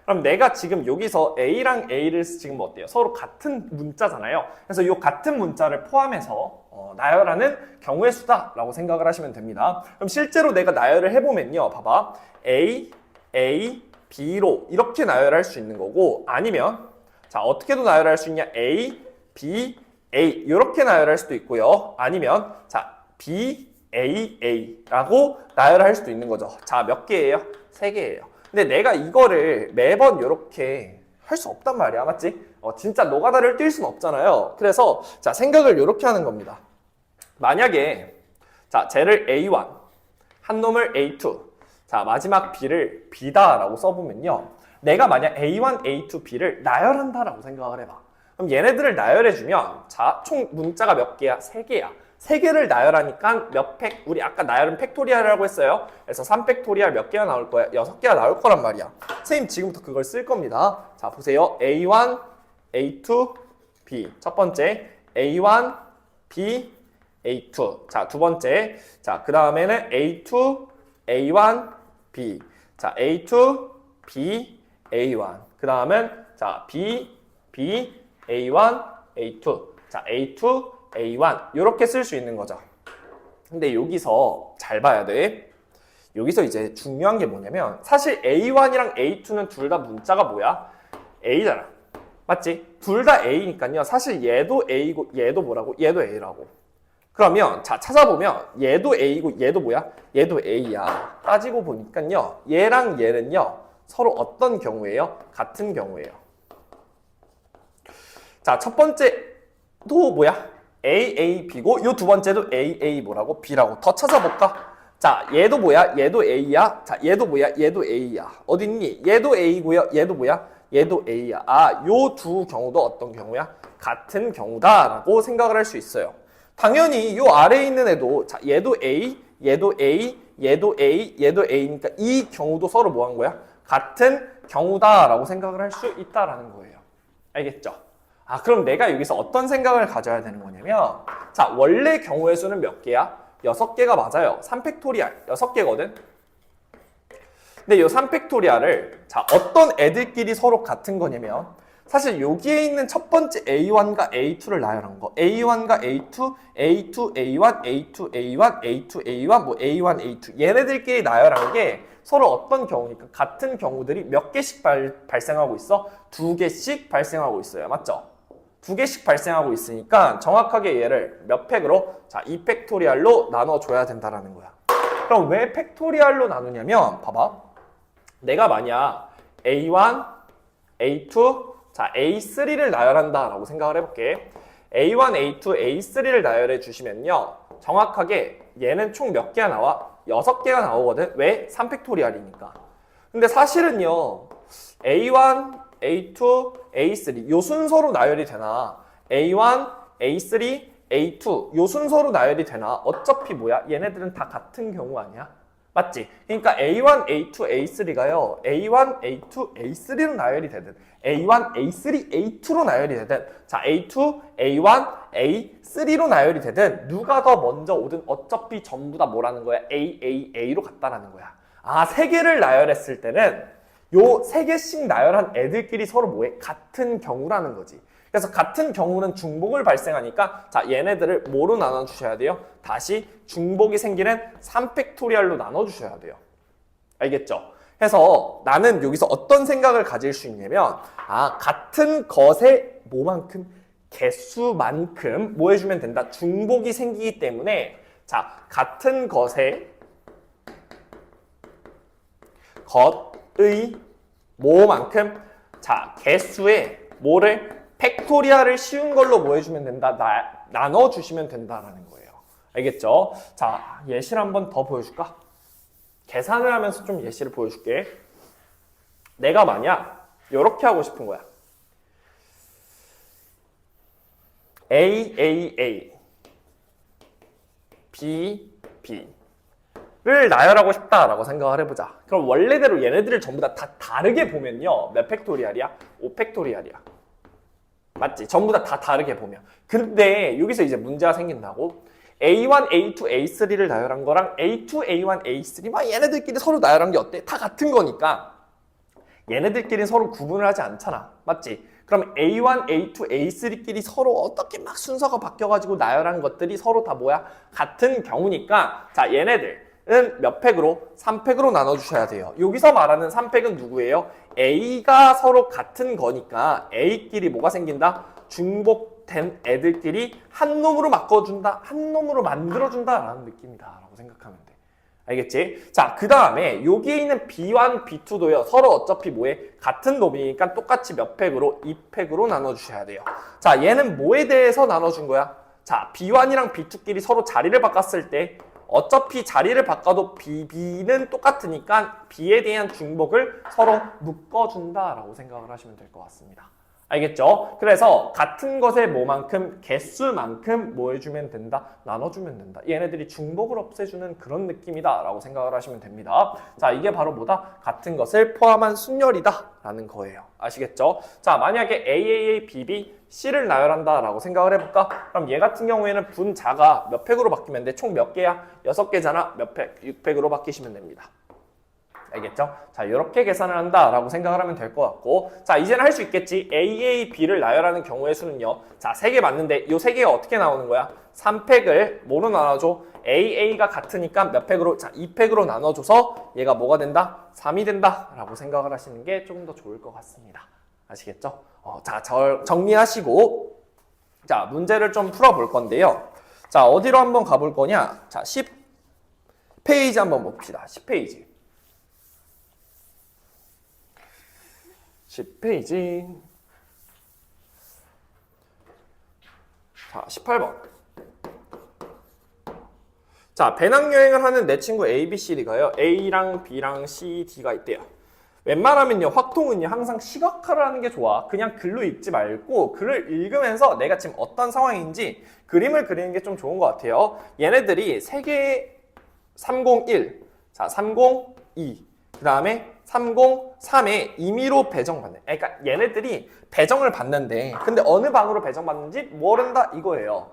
그럼 내가 지금 여기서 A랑 A를 지금 어때요? 서로 같은 문자잖아요. 그래서 이 같은 문자를 포함해서 나열하는 경우의 수다라고 생각을 하시면 됩니다. 그럼 실제로 내가 나열을 해보면요. 봐봐. A, A, B로 이렇게 나열할 수 있는 거고 아니면 자 어떻게도 나열할 수 있냐? A, B, A 이렇게 나열할 수도 있고요. 아니면 자 B, A, A라고 나열할 수도 있는 거죠. 자, 몇 개예요? 3개예요. 근데 내가 이거를 매번 이렇게 할 수 없단 말이야. 맞지? 진짜 노가다를 뛸 수는 없잖아요. 그래서 자 생각을 이렇게 하는 겁니다. 만약에 자 쟤를 A1, 한 놈을 A2, 자 마지막 B를 B다라고 써보면요. 내가 만약 A1, A2, B를 나열한다라고 생각을 해봐. 그럼 얘네들을 나열해주면 자 총 문자가 몇 개야? 3개야. 3개를 나열하니까 몇 팩? 우리 아까 나열은 팩토리얼이라고 했어요. 그래서 3팩토리얼 몇 개가 나올 거야? 6개가 나올 거란 말이야. 선생님 지금부터 그걸 쓸 겁니다. 자 보세요. A1, A2, B. 첫 번째 A1, B, A2. 자, 두 번째. 자, 그 다음에는 A2, A1, B. 자, A2, B, A1. 그 다음은 자, B, B, A1, A2. 자, A2, A1 이렇게 쓸 수 있는 거죠. 근데 여기서 잘 봐야 돼. 여기서 이제 중요한 게 뭐냐면 사실 A1이랑 A2는 둘 다 문자가 뭐야? A잖아. 맞지? 둘 다 A니까요. 사실 얘도 A고 얘도 뭐라고? 얘도 A라고. 그러면 자 찾아보면 얘도 A고 얘도 뭐야? 얘도 A야. 따지고 보니까요. 얘랑 얘는요. 서로 어떤 경우예요? 같은 경우예요. 자, 첫 번째도 뭐야? A, A, B고 이 두 번째도 A, A 뭐라고? B라고. 더 찾아볼까? 자, 얘도 뭐야? 얘도 A야. 자, 얘도 뭐야? 얘도 A야. 어딨니? 얘도 A고요. 얘도 뭐야? 얘도 A야. 아, 요 두 경우도 어떤 경우야? 같은 경우다라고 생각을 할 수 있어요. 당연히 요 아래에 있는 애도 자, 얘도 A, 얘도 A, 얘도 A, 얘도 A니까 이 경우도 서로 뭐 한 거야? 같은 경우다라고 생각을 할 수 있다라는 거예요. 알겠죠? 그럼 내가 여기서 어떤 생각을 가져야 되는 거냐면, 자, 원래 경우의 수는 몇 개야? 6개가 맞아요. 3팩토리알 6개거든? 근데 이 3팩토리알을, 자, 어떤 애들끼리 서로 같은 거냐면, 사실 여기에 있는 첫 번째 A1과 A2를 나열한 거. A1과 A2, A2, A1, A2, A1, A2, A1, 뭐 A1, A2. 얘네들끼리 나열한 게 서로 어떤 경우니까 같은 경우들이 몇 개씩 발생하고 있어? 2개씩 발생하고 있어요. 맞죠? 2개씩 발생하고 있으니까 정확하게 얘를 몇 팩으로? 자, 2팩토리알로 나눠줘야 된다라는 거야. 그럼 왜 팩토리알로 나누냐면, 봐봐. 내가 만약 A1, A2, 자, A3를 나열한다라고 생각을 해볼게. A1, A2, A3를 나열해 주시면요. 정확하게 얘는 총 몇 개가 나와? 6개가 나오거든. 왜? 3팩토리알이니까. 근데 사실은요. A1, A2, A3 요 순서로 나열이 되나? A1, A3, A2 요 순서로 나열이 되나? 어차피 뭐야? 얘네들은 다 같은 경우 아니야? 맞지? 그러니까 A1, A2, A3가요. A1, A2, A3로 나열이 되든 A1, A3, A2로 나열이 되든 자, A2, A1, A3로 나열이 되든 누가 더 먼저 오든 어차피 전부 다 뭐라는 거야? A로 갔다라는 거야. 3개를 나열했을 때는 요 3개씩 나열한 애들끼리 서로 뭐해? 같은 경우라는 거지. 그래서 같은 경우는 중복을 발생하니까 자, 얘네들을 뭐로 나눠주셔야 돼요? 다시 중복이 생기는 3팩토리알로 나눠주셔야 돼요. 알겠죠? 그래서 나는 여기서 어떤 생각을 가질 수 있냐면 같은 것의 뭐만큼? 개수만큼 뭐 해주면 된다? 중복이 생기기 때문에 자, 같은 것의 뭐만큼? 자, 개수의 뭐를? 팩토리알을 쉬운 걸로 뭐 해주면 된다? 나눠주시면 된다라는 거예요. 알겠죠? 자, 예시를 한번 더 보여줄까? 계산을 하면서 좀 예시를 보여줄게. 내가 만약 이렇게 하고 싶은 거야. A, B, B를 나열하고 싶다라고 생각을 해보자. 그럼 원래대로 얘네들을 전부 다 다르게 보면요. 몇 팩토리알이야? 5팩토리알이야. 맞지? 전부 다 다르게 보면. 근데 여기서 이제 문제가 생긴다고. A1, A2, A3를 나열한 거랑 A2, A1, A3 막 얘네들끼리 서로 나열한 게 어때? 다 같은 거니까 얘네들끼리 서로 구분을 하지 않잖아. 맞지? 그럼 A1, A2, A3끼리 서로 어떻게 막 순서가 바뀌어가지고 나열한 것들이 서로 다 뭐야? 같은 경우니까 자, 얘네들은 몇 팩으로? 3팩으로 나눠주셔야 돼요. 여기서 말하는 3팩은 누구예요? A가 서로 같은 거니까 A끼리 뭐가 생긴다? 중복된 애들끼리 한 놈으로 바꿔준다, 한 놈으로 만들어준다라는 느낌이다 라고 생각하면 돼. 알겠지? 자, 그 다음에 여기에 있는 B1, B2도요. 서로 어차피 뭐해? 같은 놈이니까 똑같이 몇 팩으로? 2팩으로 나눠주셔야 돼요. 자, 얘는 뭐에 대해서 나눠준 거야? 자, B1이랑 B2끼리 서로 자리를 바꿨을 때 어차피 자리를 바꿔도 B는 똑같으니까 B에 대한 중복을 서로 묶어준다라고 생각을 하시면 될 것 같습니다. 알겠죠? 그래서 같은 것의 뭐만큼 개수만큼 뭐 해주면 된다? 나눠주면 된다. 얘네들이 중복을 없애주는 그런 느낌이다 라고 생각을 하시면 됩니다. 자, 이게 바로 뭐다? 같은 것을 포함한 순열이다 라는 거예요. 아시겠죠? 자, 만약에 AAA, BB, C를 나열한다 라고 생각을 해볼까? 그럼 얘 같은 경우에는 분자가 몇 팩으로 바뀌면 돼? 총 몇 개야? 6개잖아? 몇 팩? 6팩으로 바뀌시면 됩니다. 알겠죠? 자, 이렇게 계산을 한다라고 생각을 하면 될 것 같고, 자, 이제는 할 수 있겠지. A, B를 나열하는 경우의 수는요. 자, 3개 맞는데 이 3개가 어떻게 나오는 거야? 3팩을 뭐로 나눠줘? A가 같으니까 몇 팩으로? 자, 2팩으로 나눠줘서 얘가 뭐가 된다? 3이 된다라고 생각을 하시는 게 좀 더 좋을 것 같습니다. 아시겠죠? 자, 정리하시고 자, 문제를 좀 풀어볼 건데요. 자, 어디로 한번 가볼 거냐? 자, 10페이지 한번 봅시다. 10페이지. 10페이지. 자, 18번. 자, 배낭여행을 하는 내 친구 A, B, C, D가요. A랑 B랑 C, D가 있대요. 웬만하면요, 확통은요, 항상 시각화를 하는 게 좋아. 그냥 글로 읽지 말고 글을 읽으면서 내가 지금 어떤 상황인지 그림을 그리는 게 좀 좋은 것 같아요. 얘네들이 3개 301, 자, 302, 그 다음에 30, 3에 임의로 배정받는. 그러니까 얘네들이 배정을 받는데 근데 어느 방으로 배정받는지 모른다 이거예요.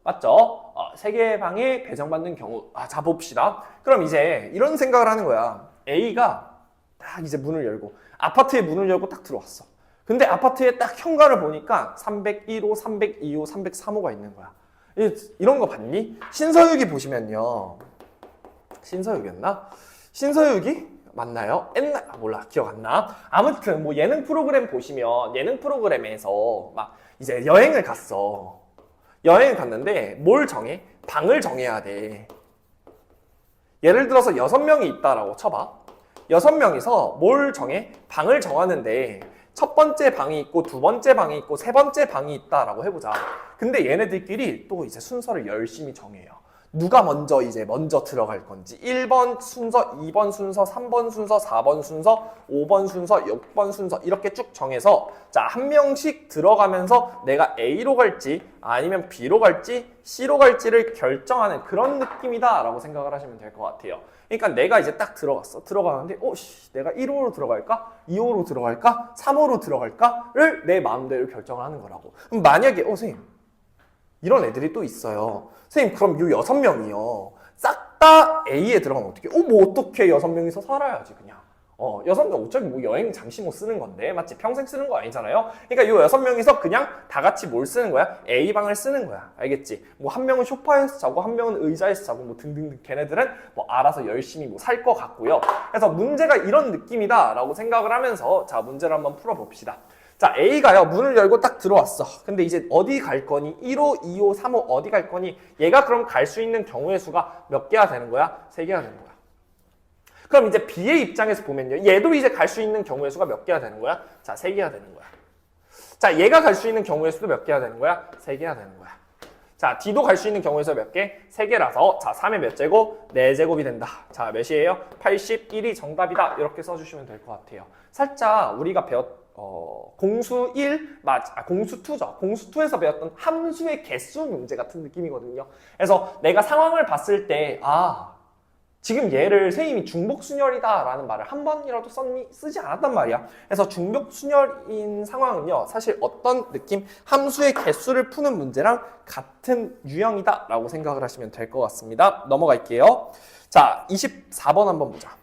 맞죠? 세 개의 방에 배정받는 경우. 자 봅시다. 그럼 이제 이런 생각을 하는 거야. A가 딱 이제 문을 열고 아파트에 문을 열고 딱 들어왔어. 근데 아파트에 딱 현관을 보니까 301호, 302호, 303호가 있는 거야. 이런 거 봤니? 신서유기 보시면요. 신서유기였나? 신서유기? 맞나요? 옛날, 몰라. 기억 안 나. 아무튼 뭐 예능 프로그램 보시면 예능 프로그램에서 막 이제 여행을 갔어. 여행을 갔는데 뭘 정해? 방을 정해야 돼. 예를 들어서 6명이 있다라고 쳐봐. 6명이서 뭘 정해? 방을 정하는데 첫 번째 방이 있고 두 번째 방이 있고 세 번째 방이 있다라고 해보자. 근데 얘네들끼리 또 이제 순서를 열심히 정해요. 누가 먼저 들어갈 건지 1번 순서, 2번 순서, 3번 순서, 4번 순서, 5번 순서, 6번 순서 이렇게 쭉 정해서 자, 한 명씩 들어가면서 내가 A로 갈지 아니면 B로 갈지 C로 갈지를 결정하는 그런 느낌이다 라고 생각을 하시면 될 것 같아요. 그러니까 내가 이제 딱 들어갔어. 들어가는데 내가 1호로 들어갈까? 2호로 들어갈까? 3호로 들어갈까?를 내 마음대로 결정을 하는 거라고. 그럼 만약에 선생님 이런 애들이 또 있어요. 선생님 그럼 요 6명이요. 싹 다 A에 들어가면 어떡해? 뭐 어떻게 6명이서 살아야지 그냥. 6명 어차피 뭐 여행 잠시 못 쓰는 건데 맞지? 평생 쓰는 거 아니잖아요. 그러니까 요 6명이서 그냥 다 같이 뭘 쓰는 거야? A방을 쓰는 거야. 알겠지? 뭐 한 명은 소파에서 자고 한 명은 의자에서 자고 뭐 등등등 걔네들은 뭐 알아서 열심히 뭐 살 것 같고요. 그래서 문제가 이런 느낌이다 라고 생각을 하면서 자 문제를 한번 풀어봅시다. 자, A가요, 문을 열고 딱 들어왔어. 근데 이제 어디 갈 거니? 1호, 2호, 3호 어디 갈 거니? 얘가 그럼 갈 수 있는 경우의 수가 몇 개가 되는 거야? 3개가 되는 거야. 그럼 이제 B의 입장에서 보면요. 얘도 이제 갈 수 있는 경우의 수가 몇 개가 되는 거야? 자, 3개가 되는 거야. 자, 얘가 갈 수 있는 경우의 수도 몇 개가 되는 거야? 3개가 되는 거야. 자, D도 갈 수 있는 경우의 수 몇 개? 3개라서 자, 3의 몇 제곱? 4제곱이 된다. 자, 몇이에요? 81이 정답이다. 이렇게 써주시면 될 것 같아요. 살짝 우리가 공수 1, 공수 2죠. 공수 2에서 배웠던 함수의 개수 문제 같은 느낌이거든요. 그래서 내가 상황을 봤을 때, 지금 얘를 선생님이 중복순열이다 라는 말을 한 번이라도 쓰지 않았단 말이야. 그래서 중복순열인 상황은요, 사실 어떤 느낌? 함수의 개수를 푸는 문제랑 같은 유형이다 라고 생각을 하시면 될 것 같습니다. 넘어갈게요. 자, 24번 한번 보자.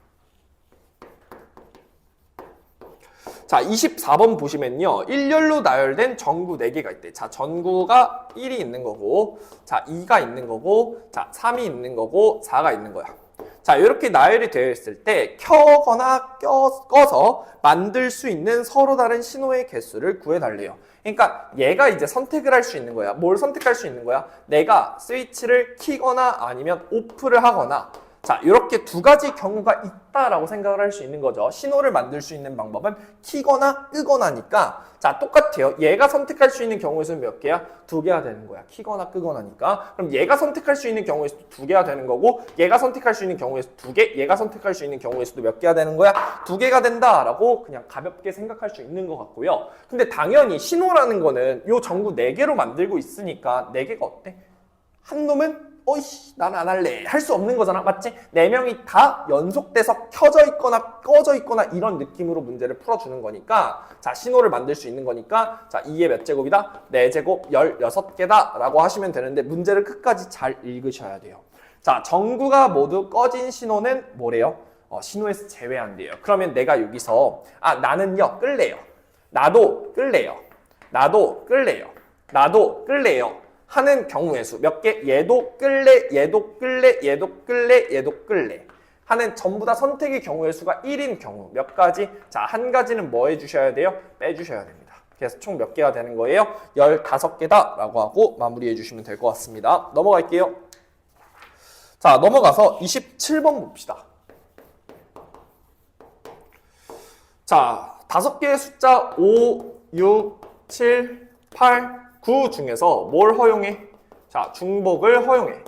자, 24번 보시면요. 일렬로 나열된 전구 4개가 있대. 자, 전구가 1이 있는 거고, 자, 2가 있는 거고, 자, 3이 있는 거고, 4가 있는 거야. 자, 이렇게 나열이 되어 있을 때 켜거나 꺼서 만들 수 있는 서로 다른 신호의 개수를 구해달래요. 그러니까 얘가 이제 선택을 할 수 있는 거야. 뭘 선택할 수 있는 거야? 내가 스위치를 켜거나 아니면 오프를 하거나 자, 이렇게 두 가지 경우가 있다라고 생각을 할 수 있는 거죠. 신호를 만들 수 있는 방법은 켜거나 끄거나니까 자, 똑같아요. 얘가 선택할 수 있는 경우의 수는 몇 개야? 2개가 되는 거야. 켜거나 끄거나니까. 그럼 얘가 선택할 수 있는 경우의 수도 2개가 되는 거고 얘가 선택할 수 있는 경우의 수 2개, 얘가 선택할 수 있는 경우의 수도 몇 개가 되는 거야? 2개가 된다라고 그냥 가볍게 생각할 수 있는 것 같고요. 근데 당연히 신호라는 거는 요 전구 4개로 만들고 있으니까 4개가 어때? 한 놈은 난 안 할래 할 수 없는 거잖아. 맞지? 4명이 다 연속돼서 켜져 있거나 꺼져 있거나 이런 느낌으로 문제를 풀어주는 거니까 자, 신호를 만들 수 있는 거니까 자, 2의 몇 제곱이다? 4제곱 16개다 라고 하시면 되는데 문제를 끝까지 잘 읽으셔야 돼요. 자, 전구가 모두 꺼진 신호는 뭐래요? 신호에서 제외한대요. 그러면 내가 여기서 나는요 끌래요. 나도 끌래요. 나도 끌래요. 나도 끌래요. 하는 경우의 수 몇 개? 얘도 끌래, 얘도 끌래, 얘도 끌래, 얘도 끌래 하는 전부 다 선택의 경우의 수가 1인 경우 몇 가지? 자, 한 가지는 뭐 해주셔야 돼요? 빼주셔야 됩니다. 그래서 총 몇 개가 되는 거예요? 15개다 라고 하고 마무리해 주시면 될 것 같습니다. 넘어갈게요. 자, 넘어가서 27번 봅시다. 자, 5개의 숫자 5, 6, 7, 8, 9 중에서 뭘 허용해? 자, 중복을 허용해.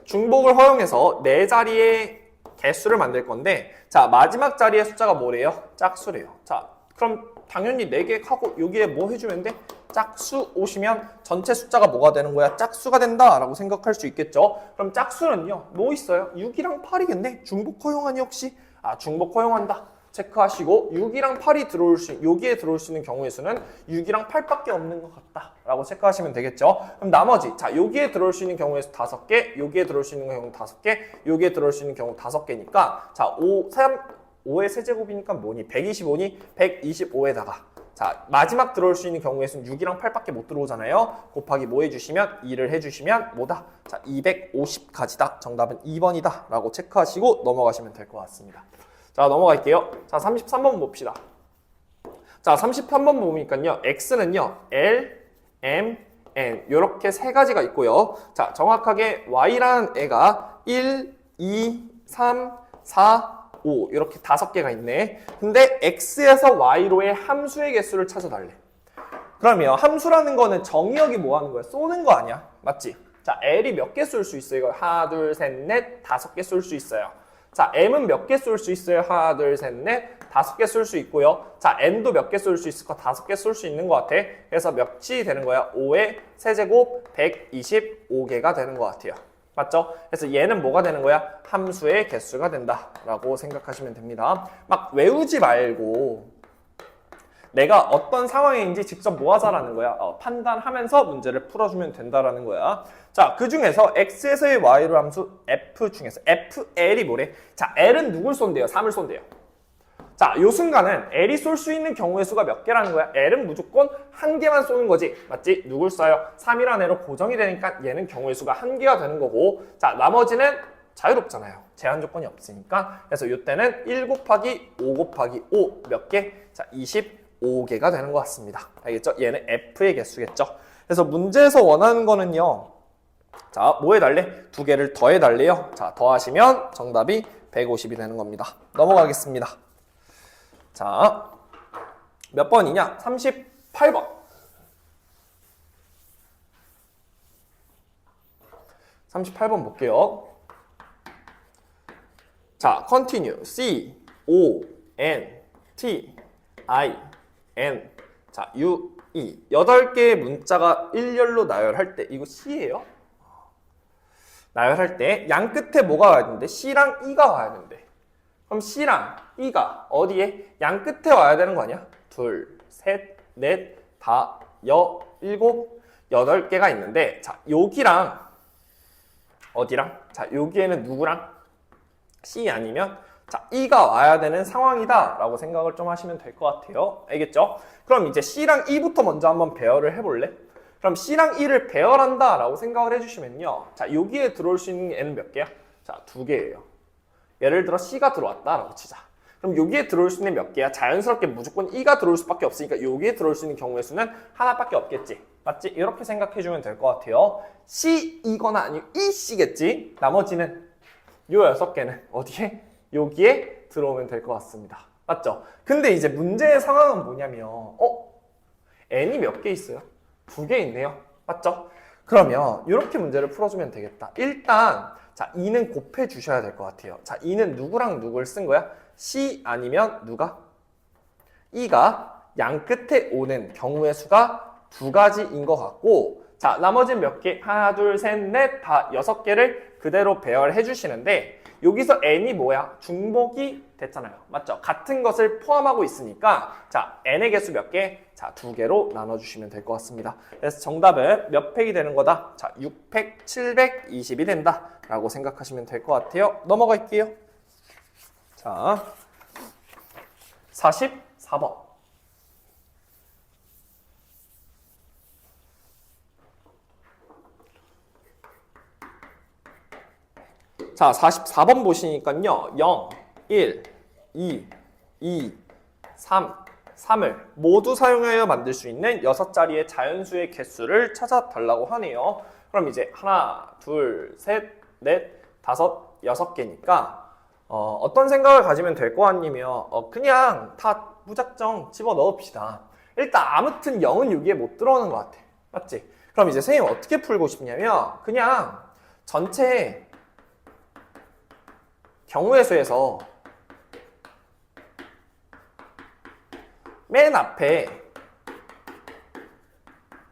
중복을 허용해서 4자리의 개수를 만들 건데 자, 마지막 자리의 숫자가 뭐래요? 짝수래요. 자, 그럼 당연히 4개 하고 여기에 뭐 해주면 돼? 짝수 오시면 전체 숫자가 뭐가 되는 거야? 짝수가 된다라고 생각할 수 있겠죠? 그럼 짝수는요, 뭐 있어요? 6이랑 8이겠네? 중복 허용하니 혹시? 중복 허용한다. 체크하시고 6이랑 8이 여기에 들어올 수 있는 경우의 수는 6이랑 8밖에 없는 것 같다 라고 체크하시면 되겠죠. 그럼 나머지 자 여기에 들어올 수 있는 경우의 수 5개, 여기에 들어올 수 있는 경우 5개, 여기에 들어올 수 있는 경우 5개니까 자 5의 세제곱이니까 뭐니? 125니? 125에다가 자 마지막 들어올 수 있는 경우의 수는 6이랑 8밖에 못 들어오잖아요. 곱하기 뭐 해주시면 2를 해주시면 뭐다? 자 250까지다. 정답은 2번이다 라고 체크하시고 넘어가시면 될 것 같습니다. 자 넘어갈게요. 자 33번 봅시다. 자 33번 보니까요. x는요. L, M, N 이렇게 세 가지가 있고요. 자 정확하게 y라는 애가 1, 2, 3, 4, 5 이렇게 5개가 있네. 근데 x에서 y로의 함수의 개수를 찾아달래. 그러면 함수라는 거는 정의역이 뭐 하는 거야? 쏘는 거 아니야? 맞지? 자 L이 몇 개 쏠 수 있어요? 이거 하나, 둘, 셋, 넷, 5개 쏠 수 있어요. 자, M은 몇 개 쏠 수 있어요? 하나, 둘, 셋, 넷, 5개 쏠 수 있고요. 자, N도 몇 개 쏠 수 있을까? 5개 쏠 수 있는 것 같아. 그래서 몇이 되는 거야? 5의 세제곱 125개가 되는 것 같아요. 맞죠? 그래서 얘는 뭐가 되는 거야? 함수의 개수가 된다라고 생각하시면 됩니다. 막 외우지 말고 내가 어떤 상황인지 직접 모아자라는 거야. 판단하면서 문제를 풀어주면 된다라는 거야. 자, 그 중에서 x에서의 y로 함수 f 중에서 fl이 뭐래? 자, l은 누굴 쏜대요? 3을 쏜대요. 자, 요 순간은 l이 쏠 수 있는 경우의 수가 몇 개라는 거야? l은 무조건 한 개만 쏘는 거지. 맞지? 누굴 쏴요? 3이라는 애로 고정이 되니까 얘는 경우의 수가 한 개가 되는 거고, 자, 나머지는 자유롭잖아요. 제한 조건이 없으니까. 그래서 이때는 1 곱하기 5 곱하기 5 몇 개? 자, 25개가 되는 것 같습니다. 알겠죠? 얘는 f의 개수겠죠? 그래서 문제에서 원하는 거는요. 자, 뭐 해달래? 2개를 더해달래요. 자, 더하시면 정답이 150이 되는 겁니다. 넘어가겠습니다. 자, 몇 번이냐? 38번. 38번 볼게요. 자, continue. C, O, N, T, I, N. 자, U, E. 8개의 문자가 일렬로 나열할 때, 이거 C예요? 나열할 때 양 끝에 뭐가 와야 되는데? C랑 E가 와야 되는데. 그럼 C랑 E가 어디에? 양 끝에 와야 되는 거 아니야? 2, 셋, 넷, 다, 일곱, 8개가 있는데, 자, 여기랑 어디랑? 자, 여기에는 누구랑? C 아니면 자, E가 와야 되는 상황이다 라고 생각을 좀 하시면 될 것 같아요. 알겠죠? 그럼 이제 C랑 E부터 먼저 한번 배열을 해볼래? 그럼 C랑 E를 배열한다 라고 생각을 해주시면요. 자, 여기에 들어올 수 있는 N은 몇 개야? 자, 2개예요. 예를 들어 C가 들어왔다 라고 치자. 그럼 여기에 들어올 수 있는 몇 개야? 자연스럽게 무조건 E가 들어올 수밖에 없으니까 여기에 들어올 수 있는 경우의 수는 하나밖에 없겠지. 맞지? 이렇게 생각해주면 될 것 같아요. C, E거나 아니면 EC겠지? 나머지는 요 6개는 어디에? 여기에 들어오면 될 것 같습니다. 맞죠? 근데 이제 문제의 상황은 뭐냐면 N이 몇 개 있어요? 2개 있네요. 맞죠? 그러면 이렇게 문제를 풀어주면 되겠다. 일단 자, 2는 곱해 주셔야 될 것 같아요. 자, 2는 누구랑 누굴 쓴 거야? C 아니면 누가? E가 양 끝에 오는 경우의 수가 2가지인 것 같고, 자, 나머지는 몇 개? 하나, 둘, 셋, 넷, 다 6개를 그대로 배열해 주시는데, 여기서 n이 뭐야? 중복이 됐잖아요. 맞죠? 같은 것을 포함하고 있으니까, 자, n의 개수 몇 개? 자, 2개로 나눠주시면 될 것 같습니다. 그래서 정답은 몇 팩이 되는 거다? 자, 6팩 720이 된다 라고 생각하시면 될 것 같아요. 넘어갈게요. 자, 44번. 자, 44번 보시니까요. 0, 1, 2, 2, 3, 3을 모두 사용하여 만들 수 있는 6자리의 자연수의 개수를 찾아달라고 하네요. 그럼 이제 하나, 둘, 셋, 넷, 다섯, 6개니까 어떤 생각을 가지면 될 거 아니면 그냥 다 무작정 집어넣읍시다. 일단 아무튼 0은 여기에 못 들어오는 것 같아. 맞지? 그럼 이제 선생님 어떻게 풀고 싶냐면 그냥 전체 경우의 수에서 맨 앞에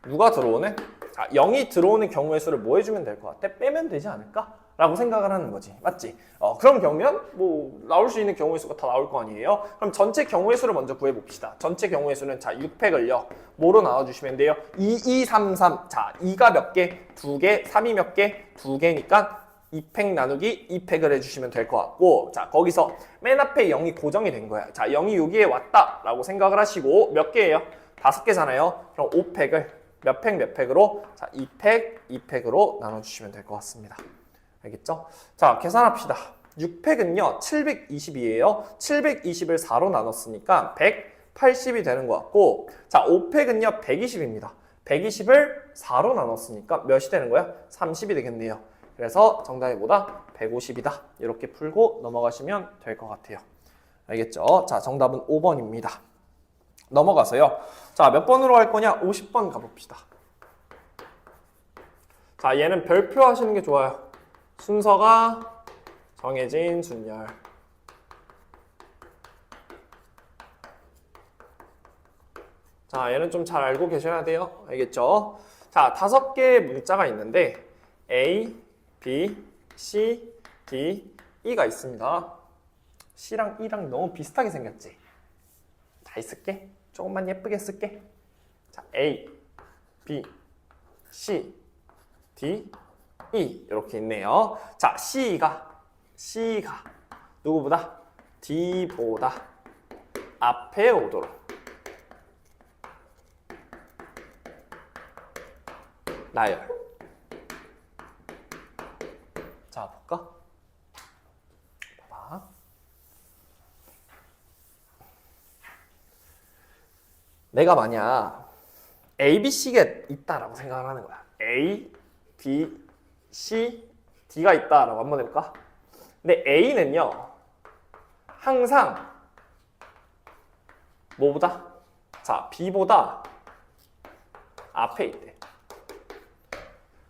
누가 들어오는? 자, 0이 들어오는 경우의 수를 뭐 해주면 될 것 같아? 빼면 되지 않을까? 라고 생각을 하는 거지. 맞지? 그런 경우면 뭐 나올 수 있는 경우의 수가 다 나올 거 아니에요? 그럼 전체 경우의 수를 먼저 구해봅시다. 전체 경우의 수는 자 6팩을요. 뭐로 나눠주시면 돼요? 2, 2, 3, 3. 자 2가 몇 개? 2개. 3이 몇 개? 2개니까 2팩 나누기 2팩을 해주시면 될 것 같고, 자 거기서 맨 앞에 0이 고정이 된 거야. 자 0이 여기에 왔다 라고 생각을 하시고, 몇 개예요? 5개잖아요. 그럼 5팩을 몇 팩 몇 팩으로? 자 2팩 2팩으로 나눠주시면 될 것 같습니다. 알겠죠? 자 계산합시다. 6팩은요 720이에요 720을 4로 나눴으니까 180이 되는 것 같고, 자 5팩은요 120입니다 120을 4로 나눴으니까 몇이 되는 거야? 30이 되겠네요. 그래서 정답이 뭐다? 150이다. 이렇게 풀고 넘어가시면 될 것 같아요. 알겠죠? 자 정답은 5번입니다. 넘어가서요. 자 몇 번으로 할 거냐? 50번 가봅시다. 자 얘는 별표 하시는 게 좋아요. 순서가 정해진 순열. 자 얘는 좀 잘 알고 계셔야 돼요. 알겠죠? 자 5개의 문자가 있는데 A, B, C, D, E가 있습니다. C랑 E랑 너무 비슷하게 생겼지? 잘 쓸게. 조금만 예쁘게 쓸게. 자 A, B, C, D, E 이렇게 있네요. 자 C가 누구보다? D보다 앞에 오도록 나열. 자 볼까? 봐봐. 내가 만약 A, B, C가 있다라고 생각을 하는 거야. A, B, C, D가 있다라고 한번 해볼까? 근데 A는요 항상 뭐보다? 자 B보다 앞에 있대.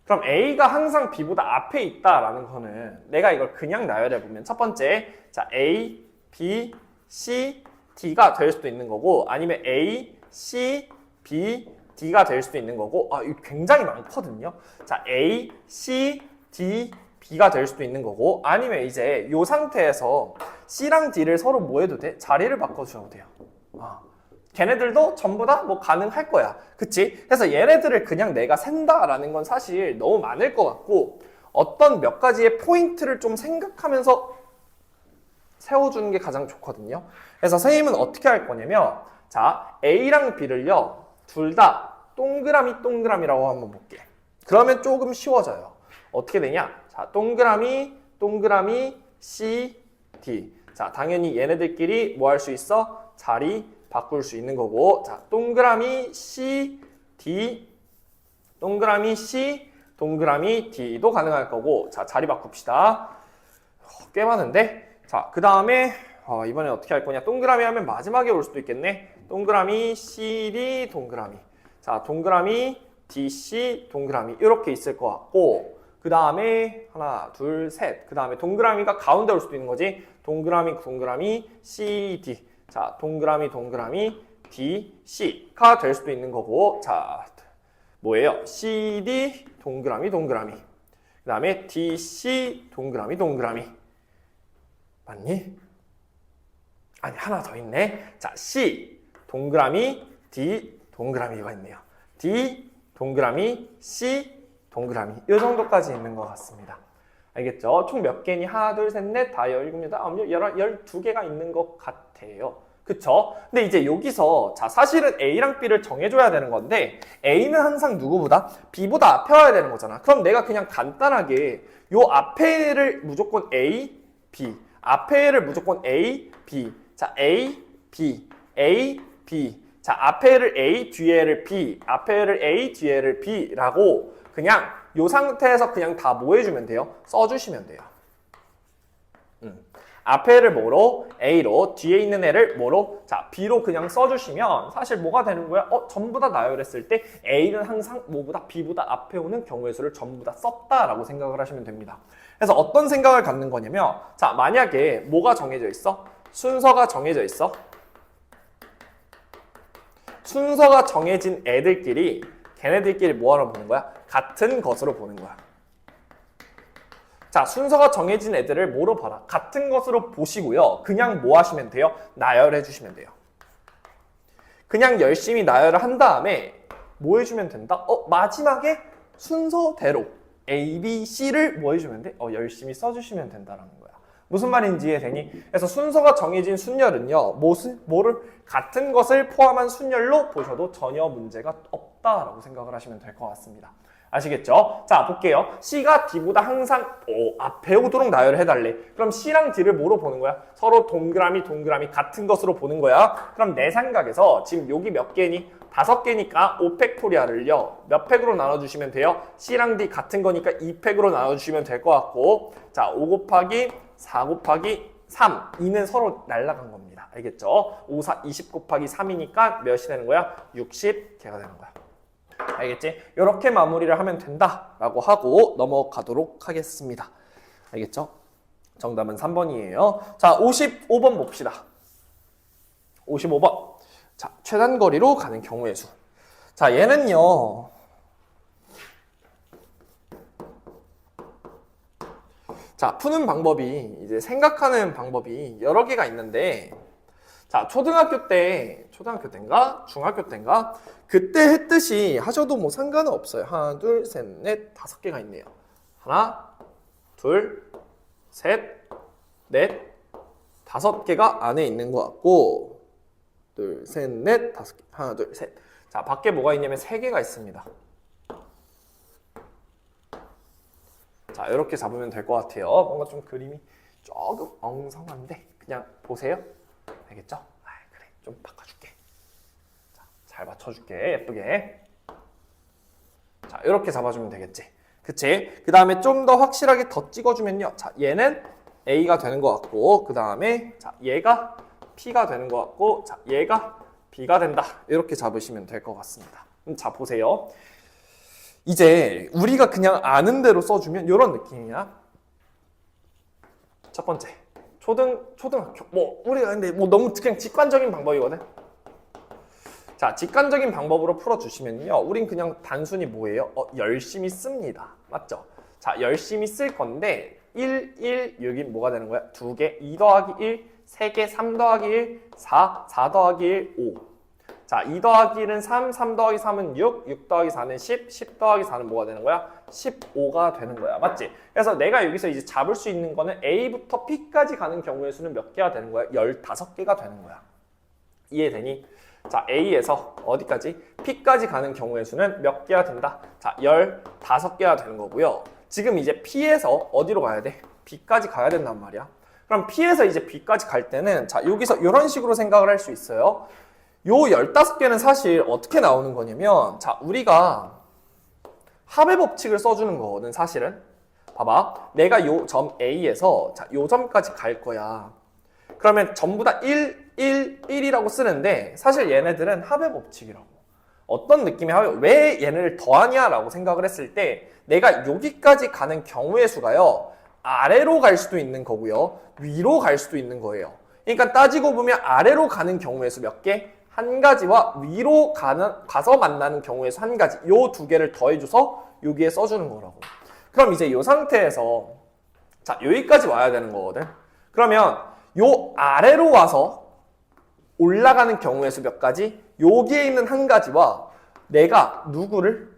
그럼 A가 항상 B보다 앞에 있다라는 거는 내가 이걸 그냥 나열해보면 첫 번째 자 A, B, C, D가 될 수도 있는 거고, 아니면 A, C, B, D가 될 수도 있는 거고, 이거 굉장히 많거든요. 자 A, C, D, B가 될 수도 있는 거고, 아니면 이제 이 상태에서 C랑 D를 서로 뭐 해도 돼? 자리를 바꿔주셔도 돼요. 걔네들도 전부 다 뭐 가능할 거야. 그치? 그래서 얘네들을 그냥 내가 센다라는 건 사실 너무 많을 것 같고, 어떤 몇 가지의 포인트를 좀 생각하면서 세워주는 게 가장 좋거든요. 그래서 선생님은 어떻게 할 거냐면, 자 A랑 B를요 둘 다 동그라미라고 한번 볼게. 그러면 조금 쉬워져요. 어떻게 되냐? 자 동그라미 C, D. 자 당연히 얘네들끼리 뭐 할 수 있어? 자리 바꿀 수 있는 거고, 자 동그라미 C, D, 동그라미 C, 동그라미 D도 가능할 거고, 자 자리 바꿉시다. 꽤 많은데? 자 그 다음에 이번엔 어떻게 할 거냐? 동그라미 하면 마지막에 올 수도 있겠네. 동그라미 CD, 동그라미. 자 동그라미 DC, 동그라미 이렇게 있을 것 같고, 그 다음에 하나, 둘, 셋. 그 다음에 동그라미가 가운데 올 수도 있는 거지. 동그라미 CD. 자 동그라미 D, C가 될 수도 있는 거고, 자 뭐예요? CD, 동그라미. 그 다음에 DC, 동그라미. 맞니? 아니 하나 더 있네. 자 C, 동그라미 D, 동그라미가 있네요. D, 동그라미 C, 동그라미 이 정도까지 있는 것 같습니다. 알겠죠? 총 몇 개니? 하나, 둘, 셋, 넷, 다 17, 12개가 있는 것 같아요. 그쵸? 근데 이제 여기서 자 사실은 A랑 B를 정해줘야 되는 건데, A는 항상 누구보다? B보다 앞에 와야 되는 거잖아. 그럼 내가 그냥 간단하게 요 앞에를 무조건 A, B, 앞에를 무조건 A, B. 자 A, B, A, B. 자 앞에를 A, 뒤에를 B, 앞에를 A, 뒤에를 B라고 그냥 요 상태에서 그냥 다 뭐 해주면 돼요? 써주시면 돼요. 앞에를 뭐로? A로, 뒤에 있는 애를 뭐로? 자, B로 그냥 써주시면 사실 뭐가 되는 거야? 전부 다 나열했을 때 A는 항상 뭐보다 B보다 앞에 오는 경우의 수를 전부 다 썼다라고 생각을 하시면 됩니다. 그래서 어떤 생각을 갖는 거냐면, 자, 만약에 뭐가 정해져 있어? 순서가 정해져 있어. 순서가 정해진 애들끼리, 걔네들끼리 뭐하러 보는 거야? 같은 것으로 보는 거야. 자, 순서가 정해진 애들을 뭐로 봐라? 같은 것으로 보시고요. 그냥 뭐 하시면 돼요? 나열해 주시면 돼요. 그냥 열심히 나열을 한 다음에 뭐 해주면 된다? 마지막에 순서대로 A, B, C를 뭐 해주면 돼? 열심히 써주시면 된다라는 거야. 무슨 말인지 이해되니? 그래서 순서가 정해진 순열은요, 뭐를 같은 것을 포함한 순열로 보셔도 전혀 문제가 없다라고 생각을 하시면 될 것 같습니다. 아시겠죠? 자, 볼게요. C가 D보다 항상 앞에 오도록 나열을 해달래. 그럼 C랑 D를 뭐로 보는 거야? 서로 동그라미 같은 것으로 보는 거야. 그럼 내 생각에서 지금 여기 몇 개니? 5개니까 5팩토리알을요. 몇 팩으로 나눠주시면 돼요? C랑 D 같은 거니까 2팩으로 나눠주시면 될 것 같고, 자, 5 곱하기 4 곱하기 3. 2는 서로 날라간 겁니다. 알겠죠? 5, 4, 20 곱하기 3이니까 몇이 되는 거야? 60개가 되는 거야. 알겠지? 이렇게 마무리를 하면 된다라고 하고 넘어가도록 하겠습니다. 알겠죠? 정답은 3번이에요. 자, 55번 봅시다. 55번. 자, 최단 거리로 가는 경우의 수. 자, 얘는요. 자, 푸는 방법이 이제 생각하는 방법이 여러 개가 있는데, 자, 초등학교 때인가? 중학교 때인가? 그때 했듯이 하셔도 뭐 상관은 없어요. 하나, 둘, 셋, 넷, 5개가 있네요. 하나, 둘, 셋, 넷, 5개가 안에 있는 것 같고, 둘, 셋, 넷, 5개. 하나, 둘, 셋. 자, 밖에 뭐가 있냐면 3개가 있습니다. 자, 이렇게 잡으면 될 것 같아요. 뭔가 좀 그림이 조금 엉성한데 그냥 보세요. 알겠죠? 그래, 좀 바꿔줄게. 자, 잘 맞춰줄게, 예쁘게. 자, 이렇게 잡아주면 되겠지. 그치? 그 다음에 좀 더 확실하게 더 찍어주면요. 자, 얘는 A가 되는 것 같고, 그 다음에 자, 얘가 P가 되는 것 같고, 자, 얘가 B가 된다. 이렇게 잡으시면 될 것 같습니다. 자, 보세요. 이제 우리가 그냥 아는 대로 써주면 이런 느낌이야. 첫 번째, 초등학교. 우리가 근데 너무 그냥 직관적인 방법이거든. 자, 직관적인 방법으로 풀어주시면요. 우린 그냥 단순히 뭐예요? 열심히 씁니다. 맞죠? 자, 열심히 쓸 건데 1, 여기 뭐가 되는 거야? 2개, 2 더하기 1, 3개, 3 더하기 1, 4 더하기 1, 5. 자, 2 더하기 1은 3, 3 더하기 3은 6 더하기 4는 10 더하기 4는 뭐가 되는 거야? 15가 되는 거야. 맞지? 그래서 내가 여기서 이제 잡을 수 있는 거는 A부터 P까지 가는 경우의 수는 몇 개가 되는 거야? 15개가 되는 거야. 이해되니? 자, A에서 어디까지? P까지 가는 경우의 수는 몇 개가 된다? 자, 15개가 되는 거고요. 지금 이제 P에서 어디로 가야 돼? B까지 가야 된단 말이야. 그럼 P에서 이제 B까지 갈 때는 자, 여기서 이런 식으로 생각을 할 수 있어요. 요 15개는 사실 어떻게 나오는 거냐면, 자, 우리가 합의 법칙을 써주는 거거든, 사실은. 봐봐. 내가 요 점 A에서, 자, 요 점까지 갈 거야. 그러면 전부 다 1이라고 쓰는데, 사실 얘네들은 합의 법칙이라고. 어떤 느낌의 합의, 왜 얘네를 더하냐라고 생각을 했을 때, 내가 여기까지 가는 경우의 수가요, 아래로 갈 수도 있는 거고요, 위로 갈 수도 있는 거예요. 그러니까 따지고 보면 아래로 가는 경우의 수 몇 개? 한 가지와 위로 가서 만나는 경우의 수 한 가지. 요 2개를 더해줘서 여기에 써주는 거라고. 그럼 이제 이 상태에서 자, 여기까지 와야 되는 거거든. 그러면 요 아래로 와서 올라가는 경우의 수 몇 가지? 여기에 있는 한 가지와 내가 누구를?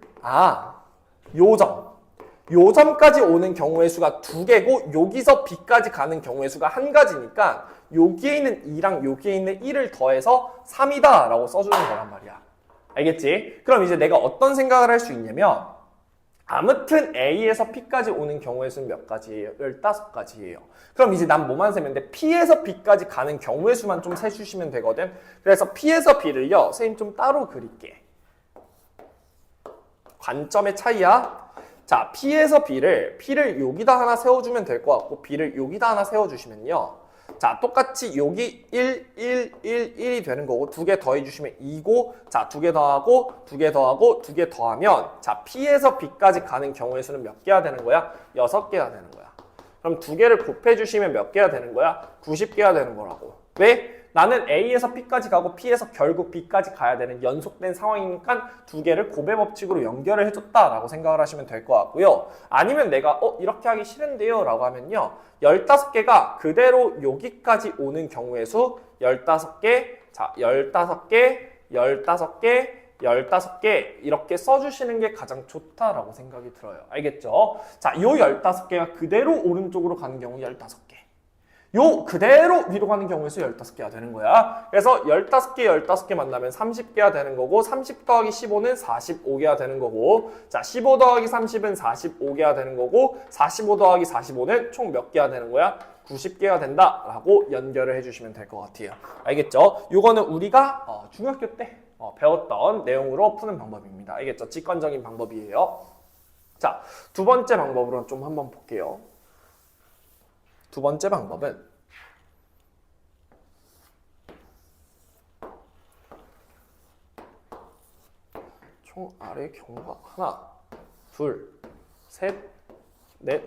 요 점까지 오는 경우의 수가 2개고 여기서 B까지 가는 경우의 수가 한 가지니까 여기에 있는 2랑 여기에 있는 1을 더해서 3이다 라고 써주는 거란 말이야. 알겠지? 그럼 이제 내가 어떤 생각을 할 수 있냐면 아무튼 A에서 P까지 오는 경우의 수는 몇 가지예요? 15가지예요. 그럼 이제 난 뭐만 세면 돼? P에서 B까지 가는 경우의 수만 좀 세주시면 되거든. 그래서 P에서 B를요, 선생님 좀 따로 그릴게. 관점의 차이야. 자, P에서 B를 여기다 하나 세워주면 될 것 같고 B를 여기다 하나 세워주시면요. 자, 똑같이 여기 1이 되는 거고 2개 더해주시면 2고 자, 2개 더하고 2개 더하고 2개 더하면 자, P에서 B까지 가는 경우의 수는 몇 개가 되는 거야? 6개가 되는 거야. 그럼 2개를 곱해주시면 몇 개가 되는 거야? 90개가 되는 거라고. 왜? 나는 A에서 P까지 가고 P에서 결국 B까지 가야 되는 연속된 상황이니까 두 개를 곱의 법칙으로 연결을 해줬다라고 생각을 하시면 될 것 같고요. 아니면 내가 이렇게 하기 싫은데요 라고 하면요. 15개가 그대로 여기까지 오는 경우의 수 15개, 자 15개, 15개, 15개 이렇게 써주시는 게 가장 좋다라고 생각이 들어요. 알겠죠? 자, 요 15개가 그대로 오른쪽으로 가는 경우 15개. 요 그대로 위로 가는 경우에서 15개가 되는 거야. 그래서 15개, 15개 만나면 30개가 되는 거고 30 더하기 15는 45개가 되는 거고 자, 15 더하기 30은 45개가 되는 거고 45 더하기 45는 총 몇 개가 되는 거야? 90개가 된다라고 연결을 해주시면 될 것 같아요. 알겠죠? 요거는 우리가 중학교 때 배웠던 내용으로 푸는 방법입니다. 알겠죠? 직관적인 방법이에요. 자, 두 번째 방법으로 좀 한번 볼게요. 두 번째 방법은 총 아래 경우가 하나, 둘, 셋, 넷,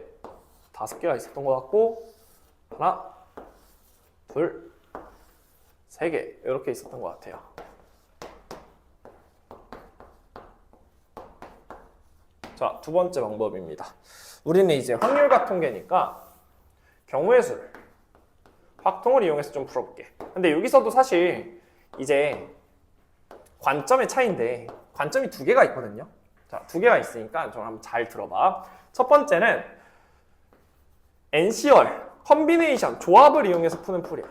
5개가 있었던 것 같고 하나, 둘, 3개 이렇게 있었던 것 같아요. 자, 두 번째 방법입니다. 우리는 이제 확률과 통계니까 경우의 수를 확통을 이용해서 좀 풀어볼게. 근데 여기서도 사실 이제 관점의 차이인데 관점이 두 개가 있거든요. 자, 두 개가 있으니까 좀 한번 잘 들어봐. 첫 번째는 NC열, 컨비네이션, 조합을 이용해서 푸는 풀이야.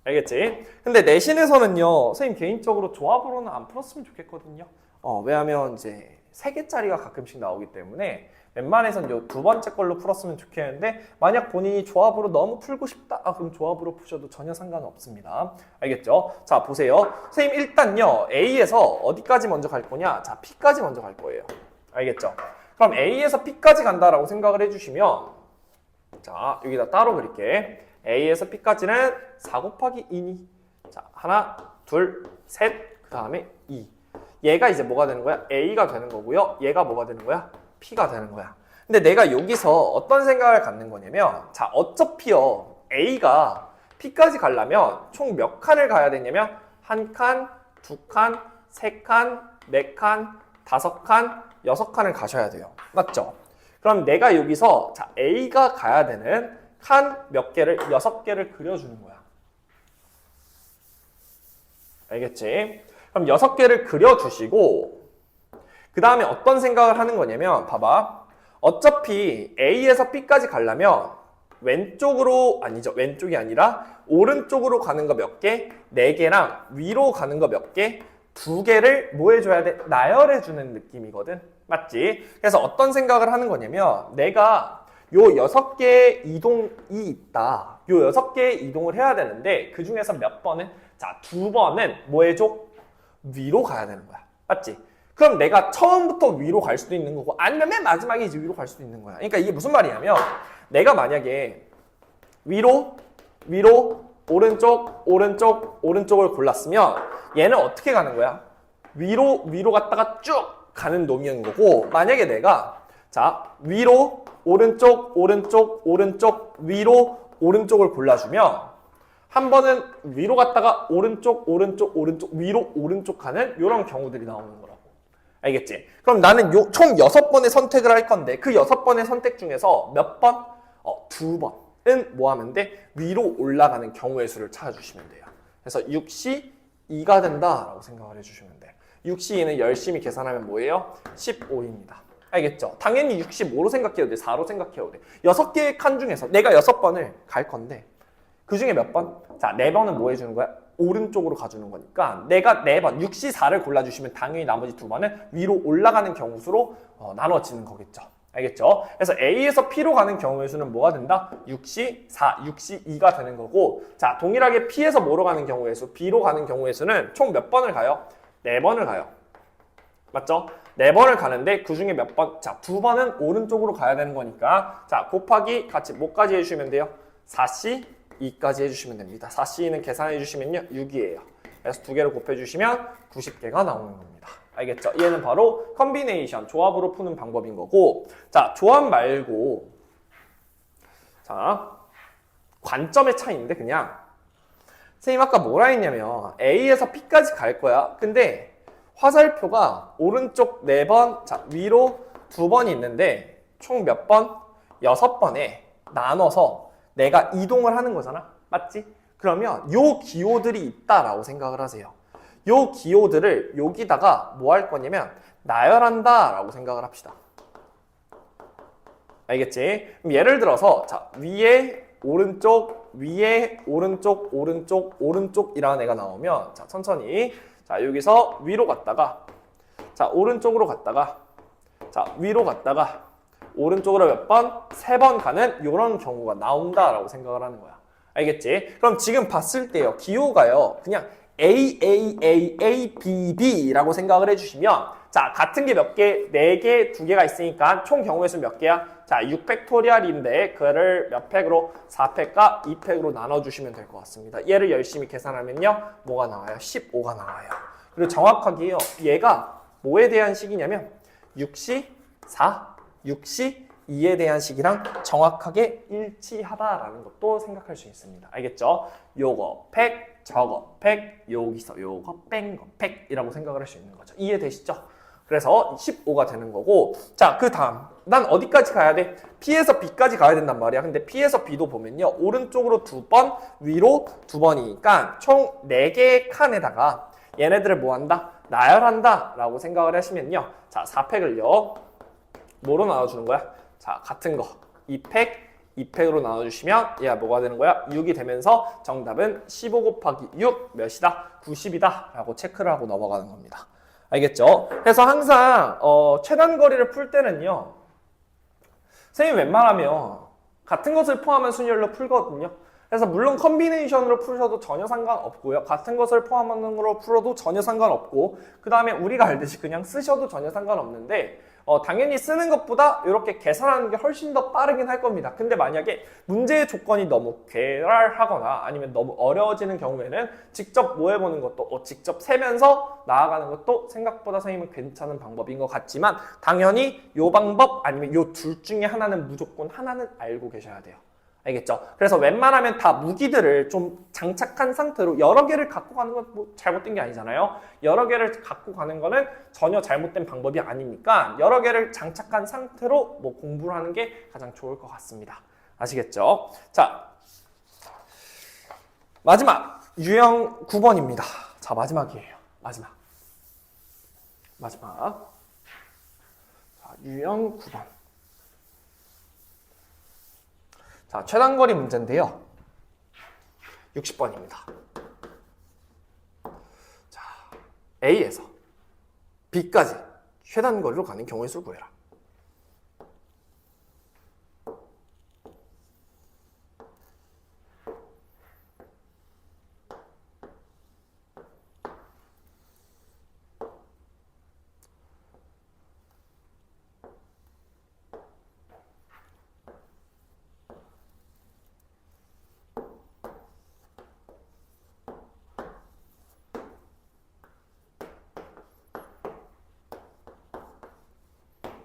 알겠지? 근데 내신에서는요, 선생님 개인적으로 조합으로는 안 풀었으면 좋겠거든요. 왜냐하면 이제 3개짜리가 가끔씩 나오기 때문에 웬만해선 요 두 번째 걸로 풀었으면 좋겠는데 만약 본인이 조합으로 너무 풀고 싶다? 그럼 조합으로 푸셔도 전혀 상관없습니다. 알겠죠? 자, 보세요. 선생님 일단요, A에서 어디까지 먼저 갈 거냐? 자, P까지 먼저 갈 거예요. 알겠죠? 그럼 A에서 P까지 간다라고 생각을 해주시면 자, 여기다 따로 그릴게. A에서 P까지는 4 곱하기 2니 자, 하나, 둘, 셋, 그 다음에 2. 얘가 이제 뭐가 되는 거야? A가 되는 거고요. 얘가 뭐가 되는 거야? P가 되는 거야. 근데 내가 여기서 어떤 생각을 갖는 거냐면 자, 어차피요 A가 P까지 가려면 총 몇 칸을 가야 되냐면 1칸, 2칸, 3칸, 4칸, 5칸, 6칸을 가셔야 돼요. 맞죠? 그럼 내가 여기서 자, A가 가야 되는 칸 몇 개를 6개를 그려주는 거야. 알겠지? 그럼 6개를 그려주시고 그 다음에 어떤 생각을 하는 거냐면 봐봐. 어차피 A에서 B까지 가려면 왼쪽으로 아니죠. 왼쪽이 아니라 오른쪽으로 가는 거 몇 개? 4개랑 위로 가는 거 몇 개? 2개를 뭐 해줘야 돼? 나열해주는 느낌이거든. 맞지? 그래서 어떤 생각을 하는 거냐면 내가 요 6개의 이동이 있다. 요 6개의 이동을 해야 되는데 그 중에서 몇 번은? 자, 2번은 뭐 해줘? 위로 가야 되는 거야. 맞지? 그럼 내가 처음부터 위로 갈 수도 있는 거고 아니면 맨 마지막에 이제 위로 갈 수도 있는 거야. 그러니까 이게 무슨 말이냐면 내가 만약에 위로, 오른쪽, 오른쪽을 골랐으면 얘는 어떻게 가는 거야? 위로 갔다가 쭉 가는 놈인 거고 만약에 내가 자 위로, 오른쪽, 위로, 오른쪽을 골라주면 한 번은 위로 갔다가 오른쪽, 위로, 오른쪽 가는 이런 경우들이 나오는 거라고. 알겠지? 그럼 나는 총 6번의 선택을 할 건데 그 6번의 선택 중에서 몇 번? 2번은 뭐 하면 돼? 위로 올라가는 경우의 수를 찾아주시면 돼요. 그래서 6시 2가 된다라고 생각을 해주시면 돼. 6시 2는 열심히 계산하면 뭐예요? 15입니다. 알겠죠? 당연히 65로 생각해도 돼. 4로 생각해도 돼. 6개의 칸 중에서 내가 6번을 갈 건데 그 중에 몇 번? 자, 4번은 뭐 해주는 거야? 오른쪽으로 가주는 거니까 내가 4번, 6시 4를 골라주시면 당연히 나머지 2번은 위로 올라가는 경우수로 나눠지는 거겠죠. 알겠죠? 그래서 A에서 P로 가는 경우의 수는 뭐가 된다? 6시 4, 6시 2가 되는 거고 자, 동일하게 P에서 뭐로 가는 경우의 수? B로 가는 경우의 수는 총 몇 번을 가요? 4번을 가요. 맞죠? 4번을 가는데 그 중에 몇 번? 자, 2번은 오른쪽으로 가야 되는 거니까 자, 곱하기 같이 뭐까지 해주시면 돼요? 4시 2까지 해주시면 됩니다. 4C는 계산해 주시면요 6이에요. 그래서 2개를 곱해주시면 90개가 나오는 겁니다. 알겠죠? 얘는 바로 컨비네이션, 조합으로 푸는 방법인 거고 자, 조합 말고 자, 관점의 차이인데 그냥 선생님 아까 뭐라 했냐면 A에서 B까지 갈 거야. 근데 화살표가 오른쪽 4번, 자 위로 2번이 있는데 총 몇 번? 6번에 나눠서 내가 이동을 하는 거잖아. 맞지? 그러면 요 기호들이 있다라고 생각을 하세요. 요 기호들을 여기다가 뭐 할 거냐면 나열한다 라고 생각을 합시다. 알겠지? 그럼 예를 들어서 자 위에 오른쪽, 위에 오른쪽, 오른쪽, 오른쪽이라는 애가 나오면 자 천천히 자 여기서 위로 갔다가 자 오른쪽으로 갔다가 자 위로 갔다가 오른쪽으로 몇 번? 3번 가는 이런 경우가 나온다라고 생각을 하는 거야. 알겠지? 그럼 지금 봤을 때요 기호가요 그냥 A, A, A, A, B, B라고 생각을 해주시면 자 같은 게 몇 개? 4개, 2개가 있으니까 총 경우의 수 몇 개야? 자 6팩토리얼인데 그거를 몇 팩으로? 4팩과 2팩으로 나눠주시면 될 것 같습니다. 얘를 열심히 계산하면요 뭐가 나와요? 15가 나와요. 그리고 정확하게요 얘가 뭐에 대한 식이냐면 6시 4, 6시 2에 대한 식이랑 정확하게 일치하다라는 것도 생각할 수 있습니다. 알겠죠? 요거 팩, 저거 팩, 여기서 요거 뺀 거 팩이라고 생각을 할 수 있는 거죠. 이해되시죠? 그래서 15가 되는 거고 자 그 다음 난 어디까지 가야 돼? P에서 B까지 가야 된단 말이야. 근데 P에서 B도 보면요 오른쪽으로 2번, 위로 2번이니까 총 4개의 칸에다가 얘네들을 뭐 한다? 나열한다 라고 생각을 하시면요 자 4팩을요 뭐로 나눠주는 거야? 자 같은 거 2팩, 2팩으로 나눠주시면 얘가 뭐가 되는 거야? 6이 되면서 정답은 15 곱하기 6 몇이다? 90이다 라고 체크를 하고 넘어가는 겁니다. 알겠죠? 그래서 항상 최단 거리를 풀 때는요 선생님 웬만하면 같은 것을 포함한 순열로 풀거든요. 그래서 물론 컨비네이션으로 풀셔도 전혀 상관없고요. 같은 것을 포함하는 거로 풀어도 전혀 상관없고 그 다음에 우리가 알듯이 그냥 쓰셔도 전혀 상관없는데 당연히 쓰는 것보다 이렇게 계산하는 게 훨씬 더 빠르긴 할 겁니다. 근데 만약에 문제의 조건이 너무 괴랄하거나 아니면 너무 어려워지는 경우에는 직접 뭐 해보는 것도 직접 세면서 나아가는 것도 생각보다 선생님은 괜찮은 방법인 것 같지만 당연히 이 방법 아니면 이 둘 중에 하나는 무조건 하나는 알고 계셔야 돼요. 알겠죠? 그래서 웬만하면 다 무기들을 좀 장착한 상태로 여러 개를 갖고 가는 건 뭐 잘못된 게 아니잖아요. 여러 개를 갖고 가는 거는 전혀 잘못된 방법이 아니니까 여러 개를 장착한 상태로 뭐 공부를 하는 게 가장 좋을 것 같습니다. 아시겠죠? 자, 마지막 유형 9번입니다. 자, 마지막이에요. 마지막. 자, 유형 9번. 자, 최단거리 문제인데요. 60번입니다. 자, A에서 B까지 최단거리로 가는 경우의 수를 구해라.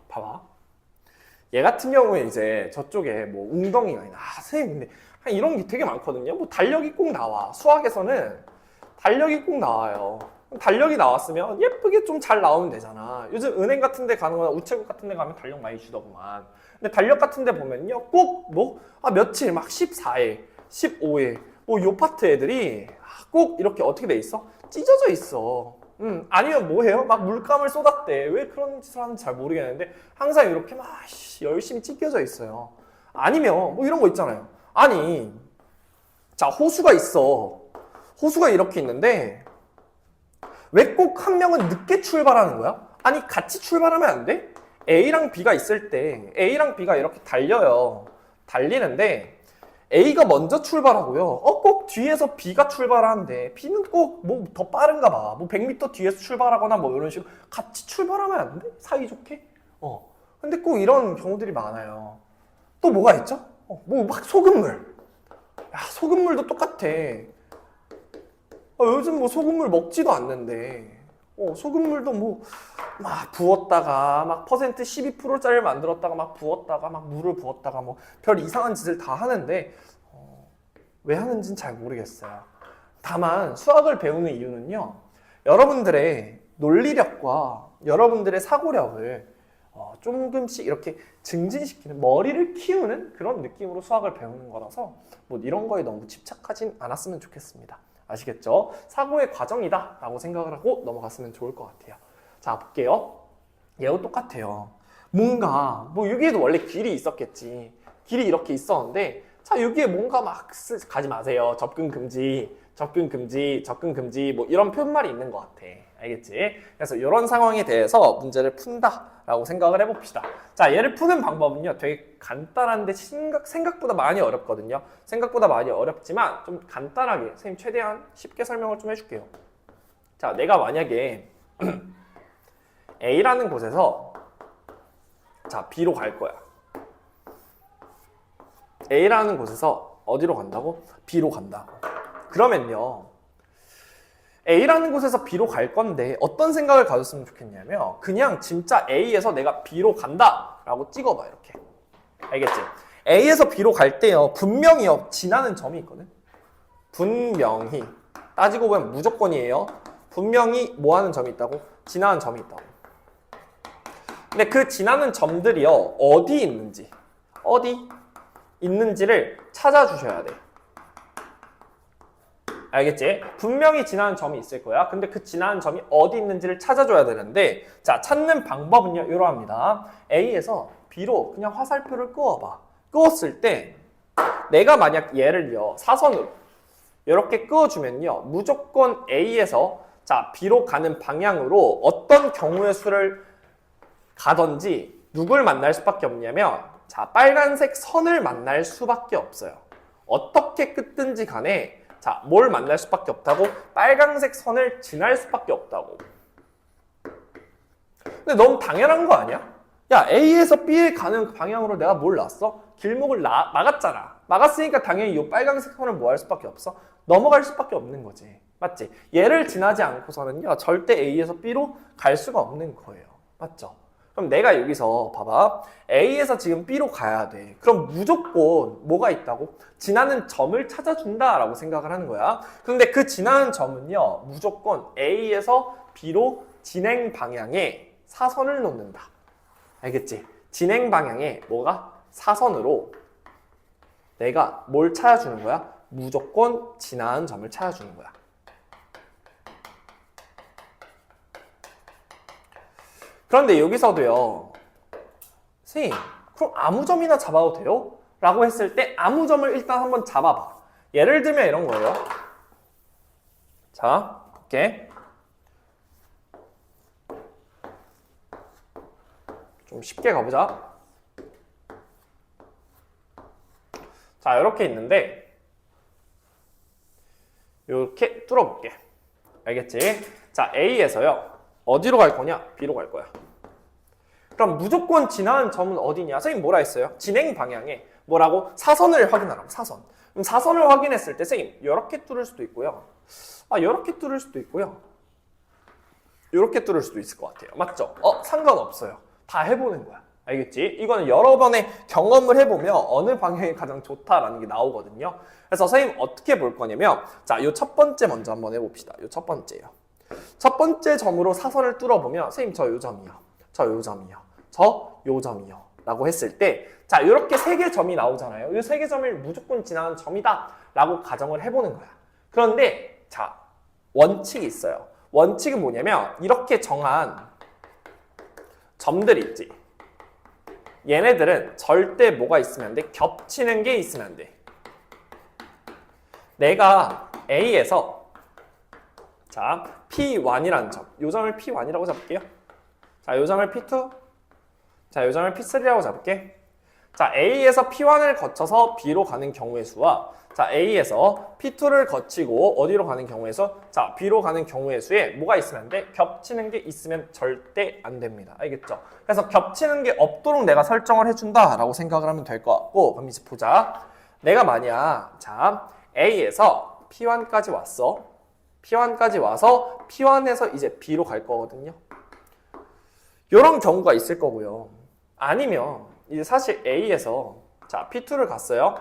봐봐. 얘 같은 경우에 이제 저쪽에 뭐 웅덩이가 있나. 선생님 근데 이런 게 되게 많거든요. 뭐 달력이 꼭 나와. 수학에서는 달력이 꼭 나와요. 달력이 나왔으면 예쁘게 좀 잘 나오면 되잖아. 요즘 은행 같은 데 가는 거나 우체국 같은 데 가면 달력 많이 주더구만. 근데 달력 같은 데 보면요. 꼭 뭐 며칠 막 14일, 15일 뭐 요 파트 애들이 꼭 이렇게 어떻게 돼 있어? 찢어져 있어. 아니면 뭐 해요? 막 물감을 쏟았대. 왜 그런 짓을 하는지 잘 모르겠는데 항상 이렇게 막 열심히 찢겨져 있어요. 아니면 뭐 이런 거 있잖아요. 아니, 자 호수가 있어. 호수가 이렇게 있는데 왜 꼭 한 명은 늦게 출발하는 거야? 아니 같이 출발하면 안 돼? A랑 B가 있을 때 A랑 B가 이렇게 달려요. 달리는데 A가 먼저 출발하고요. 꼭 뒤에서 B가 출발하는데 B는 꼭 뭐 더 빠른가 봐. 뭐 100m 뒤에서 출발하거나 뭐 이런 식으로 같이 출발하면 안 돼? 사이좋게? 근데 꼭 이런 경우들이 많아요. 또 뭐가 있죠? 뭐 막 소금물. 야, 소금물도 똑같아. 요즘 뭐 소금물 먹지도 않는데. 소금물도 뭐 막 부었다가 막 퍼센트 12%짜리를 만들었다가 막 부었다가 막 물을 부었다가 뭐 별 이상한 짓을 다 하는데 왜 하는지는 잘 모르겠어요. 다만 수학을 배우는 이유는요, 여러분들의 논리력과 여러분들의 사고력을 조금씩 이렇게 증진시키는, 머리를 키우는 그런 느낌으로 수학을 배우는 거라서 뭐 이런 거에 너무 집착하진 않았으면 좋겠습니다. 아시겠죠? 사고의 과정이다 라고 생각을 하고 넘어갔으면 좋을 것 같아요. 자, 볼게요. 얘도 똑같아요. 뭔가 뭐 여기에도 원래 길이 있었겠지. 길이 이렇게 있었는데, 자, 여기에 뭔가 막 가지 마세요. 접근 금지, 접근 금지, 접근 금지, 뭐 이런 표현말이 있는 것 같아. 알겠지? 그래서 이런 상황에 대해서 문제를 푼다라고 생각을 해봅시다. 자, 얘를 푸는 방법은요, 되게 간단한데 생각보다 많이 어렵거든요. 생각보다 많이 어렵지만 좀 간단하게 선생님 최대한 쉽게 설명을 좀 해줄게요. 자, 내가 만약에 A라는 곳에서 자, B로 갈 거야. A라는 곳에서 어디로 간다고? B로 간다고. 그러면요, A라는 곳에서 B로 갈 건데 어떤 생각을 가졌으면 좋겠냐면, 그냥 진짜 A에서 내가 B로 간다 라고 찍어봐. 이렇게. 알겠지? A에서 B로 갈 때요, 분명히요, 지나는 점이 있거든. 분명히 따지고 보면 무조건이에요. 분명히 뭐 하는 점이 있다고? 지나는 점이 있다고. 근데 그 지나는 점들이요, 어디 있는지, 어디 있는지를 찾아주셔야 돼. 알겠지? 분명히 지나는 점이 있을 거야. 근데 그 지나는 점이 어디 있는지를 찾아줘야 되는데, 자, 찾는 방법은요, 이러합니다. A에서 B로 그냥 화살표를 끄어봐. 끄었을 때 내가 만약 얘를요, 사선으로 이렇게 끄어주면요, 무조건 A에서 자, B로 가는 방향으로 어떤 경우의 수를 가든지 누굴 만날 수밖에 없냐면, 자, 빨간색 선을 만날 수밖에 없어요. 어떻게 끄든지 간에 자, 뭘 만날 수밖에 없다고? 빨간색 선을 지날 수밖에 없다고. 근데 너무 당연한 거 아니야? 야, A에서 B에 가는 방향으로 내가 뭘 놨어? 길목을 막았잖아. 막았으니까 당연히 이 빨간색 선을 뭐 할 수밖에 없어? 넘어갈 수밖에 없는 거지. 맞지? 얘를 지나지 않고서는요, 절대 A에서 B로 갈 수가 없는 거예요. 맞죠? 그럼 내가 여기서 봐봐. A에서 지금 B로 가야 돼. 그럼 무조건 뭐가 있다고? 지나는 점을 찾아준다라고 생각을 하는 거야. 그런데 그 지나는 점은요, 무조건 A에서 B로 진행 방향에 사선을 놓는다. 알겠지? 진행 방향에 뭐가? 사선으로 내가 뭘 찾아주는 거야? 무조건 지나는 점을 찾아주는 거야. 그런데 여기서도요, 선생님, 그럼 아무 점이나 잡아도 돼요? 라고 했을 때 아무 점을 일단 한번 잡아봐. 예를 들면 이런 거예요. 자, 볼게. 좀 쉽게 가보자. 자, 이렇게 있는데 이렇게 뚫어볼게. 알겠지? 자, A에서요, 어디로 갈 거냐? B로 갈 거야. 그럼 무조건 지나는 점은 어디냐? 선생님 뭐라 했어요? 진행 방향에 뭐라고? 사선을 확인하라고. 사선. 그럼 사선을 확인했을 때 선생님 이렇게 뚫을 수도 있고요. 이렇게 뚫을 수도 있고요. 이렇게 뚫을 수도 있을 것 같아요. 맞죠? 상관없어요. 다 해보는 거야. 알겠지? 이거는 여러 번의 경험을 해보면 어느 방향이 가장 좋다라는 게 나오거든요. 그래서 선생님 어떻게 볼 거냐면, 자, 이 첫 번째 먼저 한번 해봅시다. 이 첫 번째요. 첫 번째 점으로 사선을 뚫어보면, 선생님 저 요 점이요, 저 요 점이요, 저 요 점이요 라고 했을 때, 자, 이렇게 세 개 점이 나오잖아요. 이 세 개 점을 무조건 지나는 점이다 라고 가정을 해보는 거야. 그런데 자, 원칙이 있어요. 원칙은 뭐냐면 이렇게 정한 점들이 있지. 얘네들은 절대 뭐가 있으면 안 돼? 겹치는 게 있으면 안 돼. 내가 A에서 자, P1이라는 점, 이 점을 P1이라고 잡을게요. 자, 이 점을 P2, 자, 이 점을 P3라고 잡을게. 자, A에서 P1을 거쳐서 B로 가는 경우의 수와 자, A에서 P2를 거치고 어디로 가는 경우의 수? 자, B로 가는 경우의 수에 뭐가 있으면 안 돼? 겹치는 게 있으면 절대 안 됩니다. 알겠죠? 그래서 겹치는 게 없도록 내가 설정을 해준다라고 생각을 하면 될 것 같고, 그럼 이제 보자. 내가 만약 자, A에서 P1까지 왔어. P1까지 와서 P1에서 이제 B로 갈 거거든요. 이런 경우가 있을 거고요. 아니면 이제 사실 A에서 자, P2를 갔어요.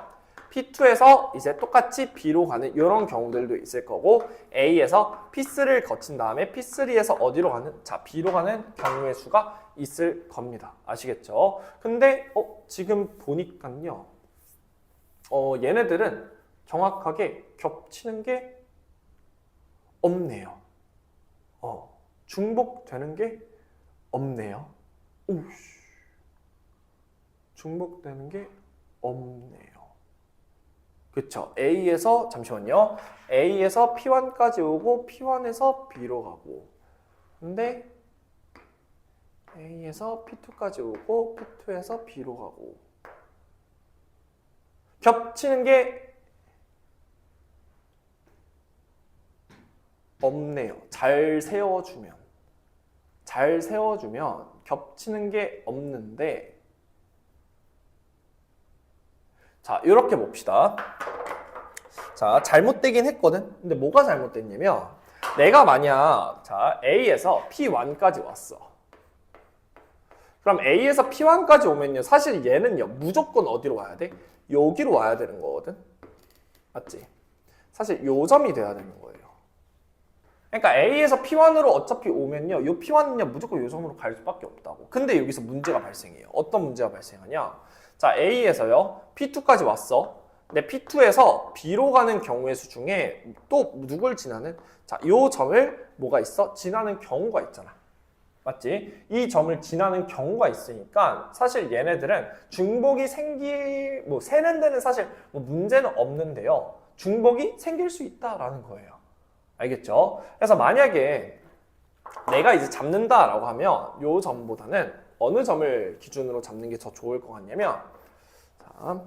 P2에서 이제 똑같이 B로 가는 이런 경우들도 있을 거고 A에서 P3를 거친 다음에 P3에서 어디로 가는? 자, B로 가는 경우의 수가 있을 겁니다. 아시겠죠? 근데 지금 보니까요. 얘네들은 정확하게 겹치는 게 없네요. 중복되는 게 없네요. 오우씨. 중복되는 게 없네요. 그쵸? A에서 잠시만요. A에서 P1까지 오고 P1에서 B로 가고 근데 A에서 P2까지 오고 P2에서 B로 가고 겹치는 게 없네요. 잘 세워주면 겹치는 게 없는데 자, 이렇게 봅시다. 자, 잘못되긴 했거든. 근데 뭐가 잘못됐냐면 내가 만약 자, A에서 P1까지 왔어. 그럼 A에서 P1까지 오면요. 사실 얘는요. 무조건 어디로 와야 돼? 여기로 와야 되는 거거든. 맞지? 사실 요 점이 돼야 되는 거예요. 그러니까 A에서 P1으로 어차피 오면요. 요 P1은요. 무조건 요 점으로 갈 수밖에 없다고. 근데 여기서 문제가 발생해요. 어떤 문제가 발생하냐? 자, A에서요. P2까지 왔어. 근데 P2에서 B로 가는 경우의 수 중에 또 누굴 지나는? 자, 요 점을 뭐가 있어? 지나는 경우가 있잖아. 맞지? 이 점을 지나는 경우가 있으니까 사실 얘네들은 중복이 새는 데는 사실 문제는 없는데요. 중복이 생길 수 있다라는 거예요. 알겠죠? 그래서 만약에 내가 이제 잡는다라고 하면 요 점보다는 어느 점을 기준으로 잡는 게 더 좋을 것 같냐면 자,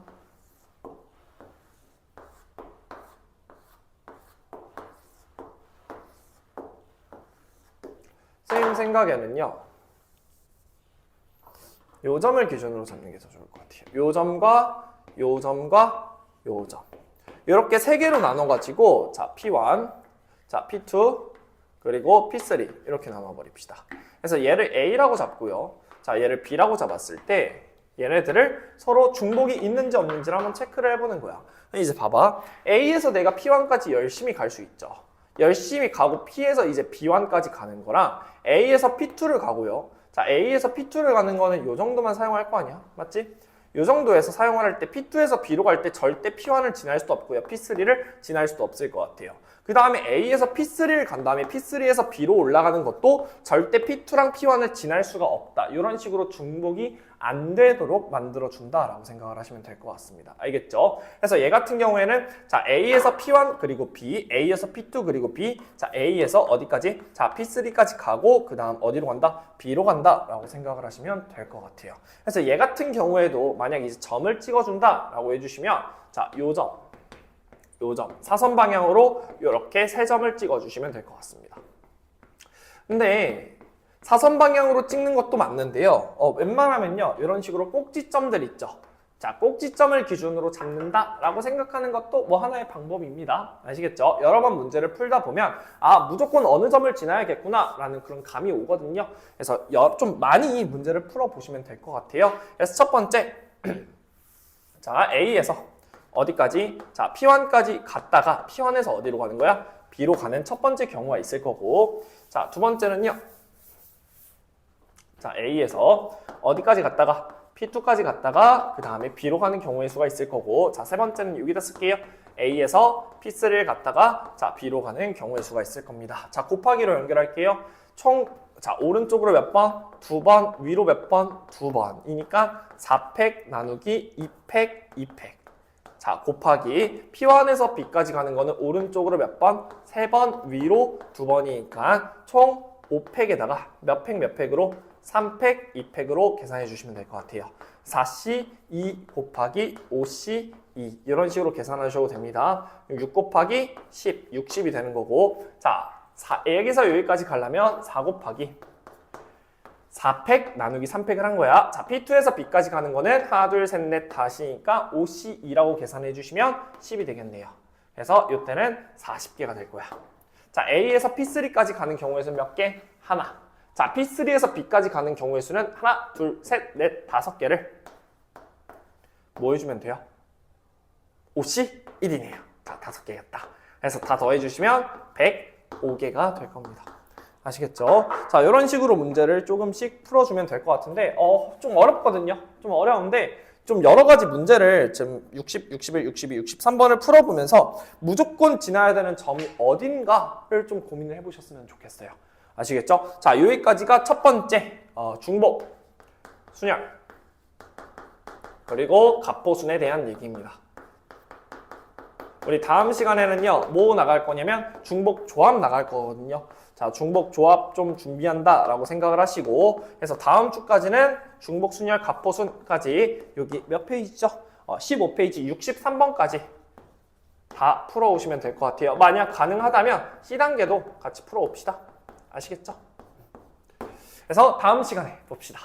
선생님 생각에는요. 요 점을 기준으로 잡는 게 더 좋을 것 같아요. 요 점과 요 점과 요 점. 이렇게 세 개로 나눠가지고 자 P1, 자 P2, 그리고 P3 이렇게 나눠버립시다. 그래서 얘를 A라고 잡고요. 자 얘를 B라고 잡았을 때 얘네들을 서로 중복이 있는지 없는지를 한번 체크를 해보는 거야. 이제 봐봐. A에서 내가 P1까지 열심히 갈 수 있죠. 열심히 가고 P에서 이제 B1까지 가는 거랑 A에서 P2를 가고요. 자, A에서 P2를 가는 거는 요 정도만 사용할 거 아니야? 맞지? 요 정도에서 사용할 때 P2에서 B로 갈 때 절대 P1을 지날 수도 없고요. P3를 지날 수도 없을 것 같아요. 그 다음에 A에서 P3를 간 다음에 P3에서 B로 올라가는 것도 절대 P2랑 P1을 지날 수가 없다. 이런 식으로 중복이 안 되도록 만들어준다라고 생각을 하시면 될 것 같습니다. 알겠죠? 그래서 얘 같은 경우에는 자 A에서 P1 그리고 B, A에서 P2 그리고 B, 자 A에서 어디까지? 자 P3까지 가고 그 다음 어디로 간다? B로 간다라고 생각을 하시면 될 것 같아요. 그래서 얘 같은 경우에도 만약 이제 점을 찍어준다라고 해주시면 자 요 점, 사선 방향으로 이렇게 세 점을 찍어주시면 될 것 같습니다. 근데 사선 방향으로 찍는 것도 맞는데요. 웬만하면요. 이런 식으로 꼭지점들 있죠. 자, 꼭지점을 기준으로 잡는다라고 생각하는 것도 뭐 하나의 방법입니다. 아시겠죠? 여러 번 문제를 풀다 보면 무조건 어느 점을 지나야겠구나 라는 그런 감이 오거든요. 그래서 좀 많이 문제를 풀어보시면 될 것 같아요. 그래서 첫 번째 자, A에서 어디까지? 자, P1까지 갔다가 P1에서 어디로 가는 거야? B로 가는 첫 번째 경우가 있을 거고 자, 두 번째는요. 자, A에서 어디까지 갔다가 P2까지 갔다가 그 다음에 B로 가는 경우의 수가 있을 거고 자, 세 번째는 여기다 쓸게요. A에서 P3를 갔다가 자, B로 가는 경우의 수가 있을 겁니다. 자, 곱하기로 연결할게요. 총 자, 오른쪽으로 몇 번? 2번, 위로 몇 번? 2번이니까 4팩 나누기 2팩, 2팩. 자, 곱하기 P1에서 B까지 가는 거는 오른쪽으로 몇 번? 3번, 위로 2번이니까 총 5팩에다가 몇 팩 몇 팩으로? 3팩, 2팩으로 계산해 주시면 될 것 같아요. 4C 2 곱하기 5C 2 이런 식으로 계산하셔도 됩니다. 6 곱하기 10, 60이 되는 거고 자, 여기서 여기까지 가려면 4 곱하기 4팩 나누기 3팩을 한 거야. 자, P2에서 B까지 가는 거는 하나, 둘, 셋, 넷, 다시니까 5C2라고 계산해 주시면 10이 되겠네요. 그래서 이때는 40개가 될 거야. 자, A에서 P3까지 가는 경우의 수는 몇 개? 하나. 자, P3에서 B까지 가는 경우의 수는 하나, 둘, 셋, 넷, 5개를 뭐 해주면 돼요? 5C 1이네요. 자, 5개겠다. 그래서 다 더해주시면 105개가 될 겁니다. 아시겠죠? 자, 이런 식으로 문제를 조금씩 풀어주면 될 것 같은데 좀 어렵거든요. 좀 어려운데 좀 여러 가지 문제를 지금 60, 61, 62, 63번을 풀어보면서 무조건 지나야 되는 점이 어딘가를 좀 고민을 해보셨으면 좋겠어요. 아시겠죠? 자, 여기까지가 첫 번째 중복, 순열, 그리고 갑보순에 대한 얘기입니다. 우리 다음 시간에는요, 뭐 나갈 거냐면 중복 조합 나갈 거거든요. 자, 중복 조합 좀 준비한다 라고 생각을 하시고, 그래서 다음 주까지는 중복, 순열, 갑보순까지 여기 몇 페이지죠? 15페이지 63번까지 다 풀어오시면 될 것 같아요. 만약 가능하다면 C단계도 같이 풀어옵시다. 아시겠죠? 그래서 다음 시간에 봅시다.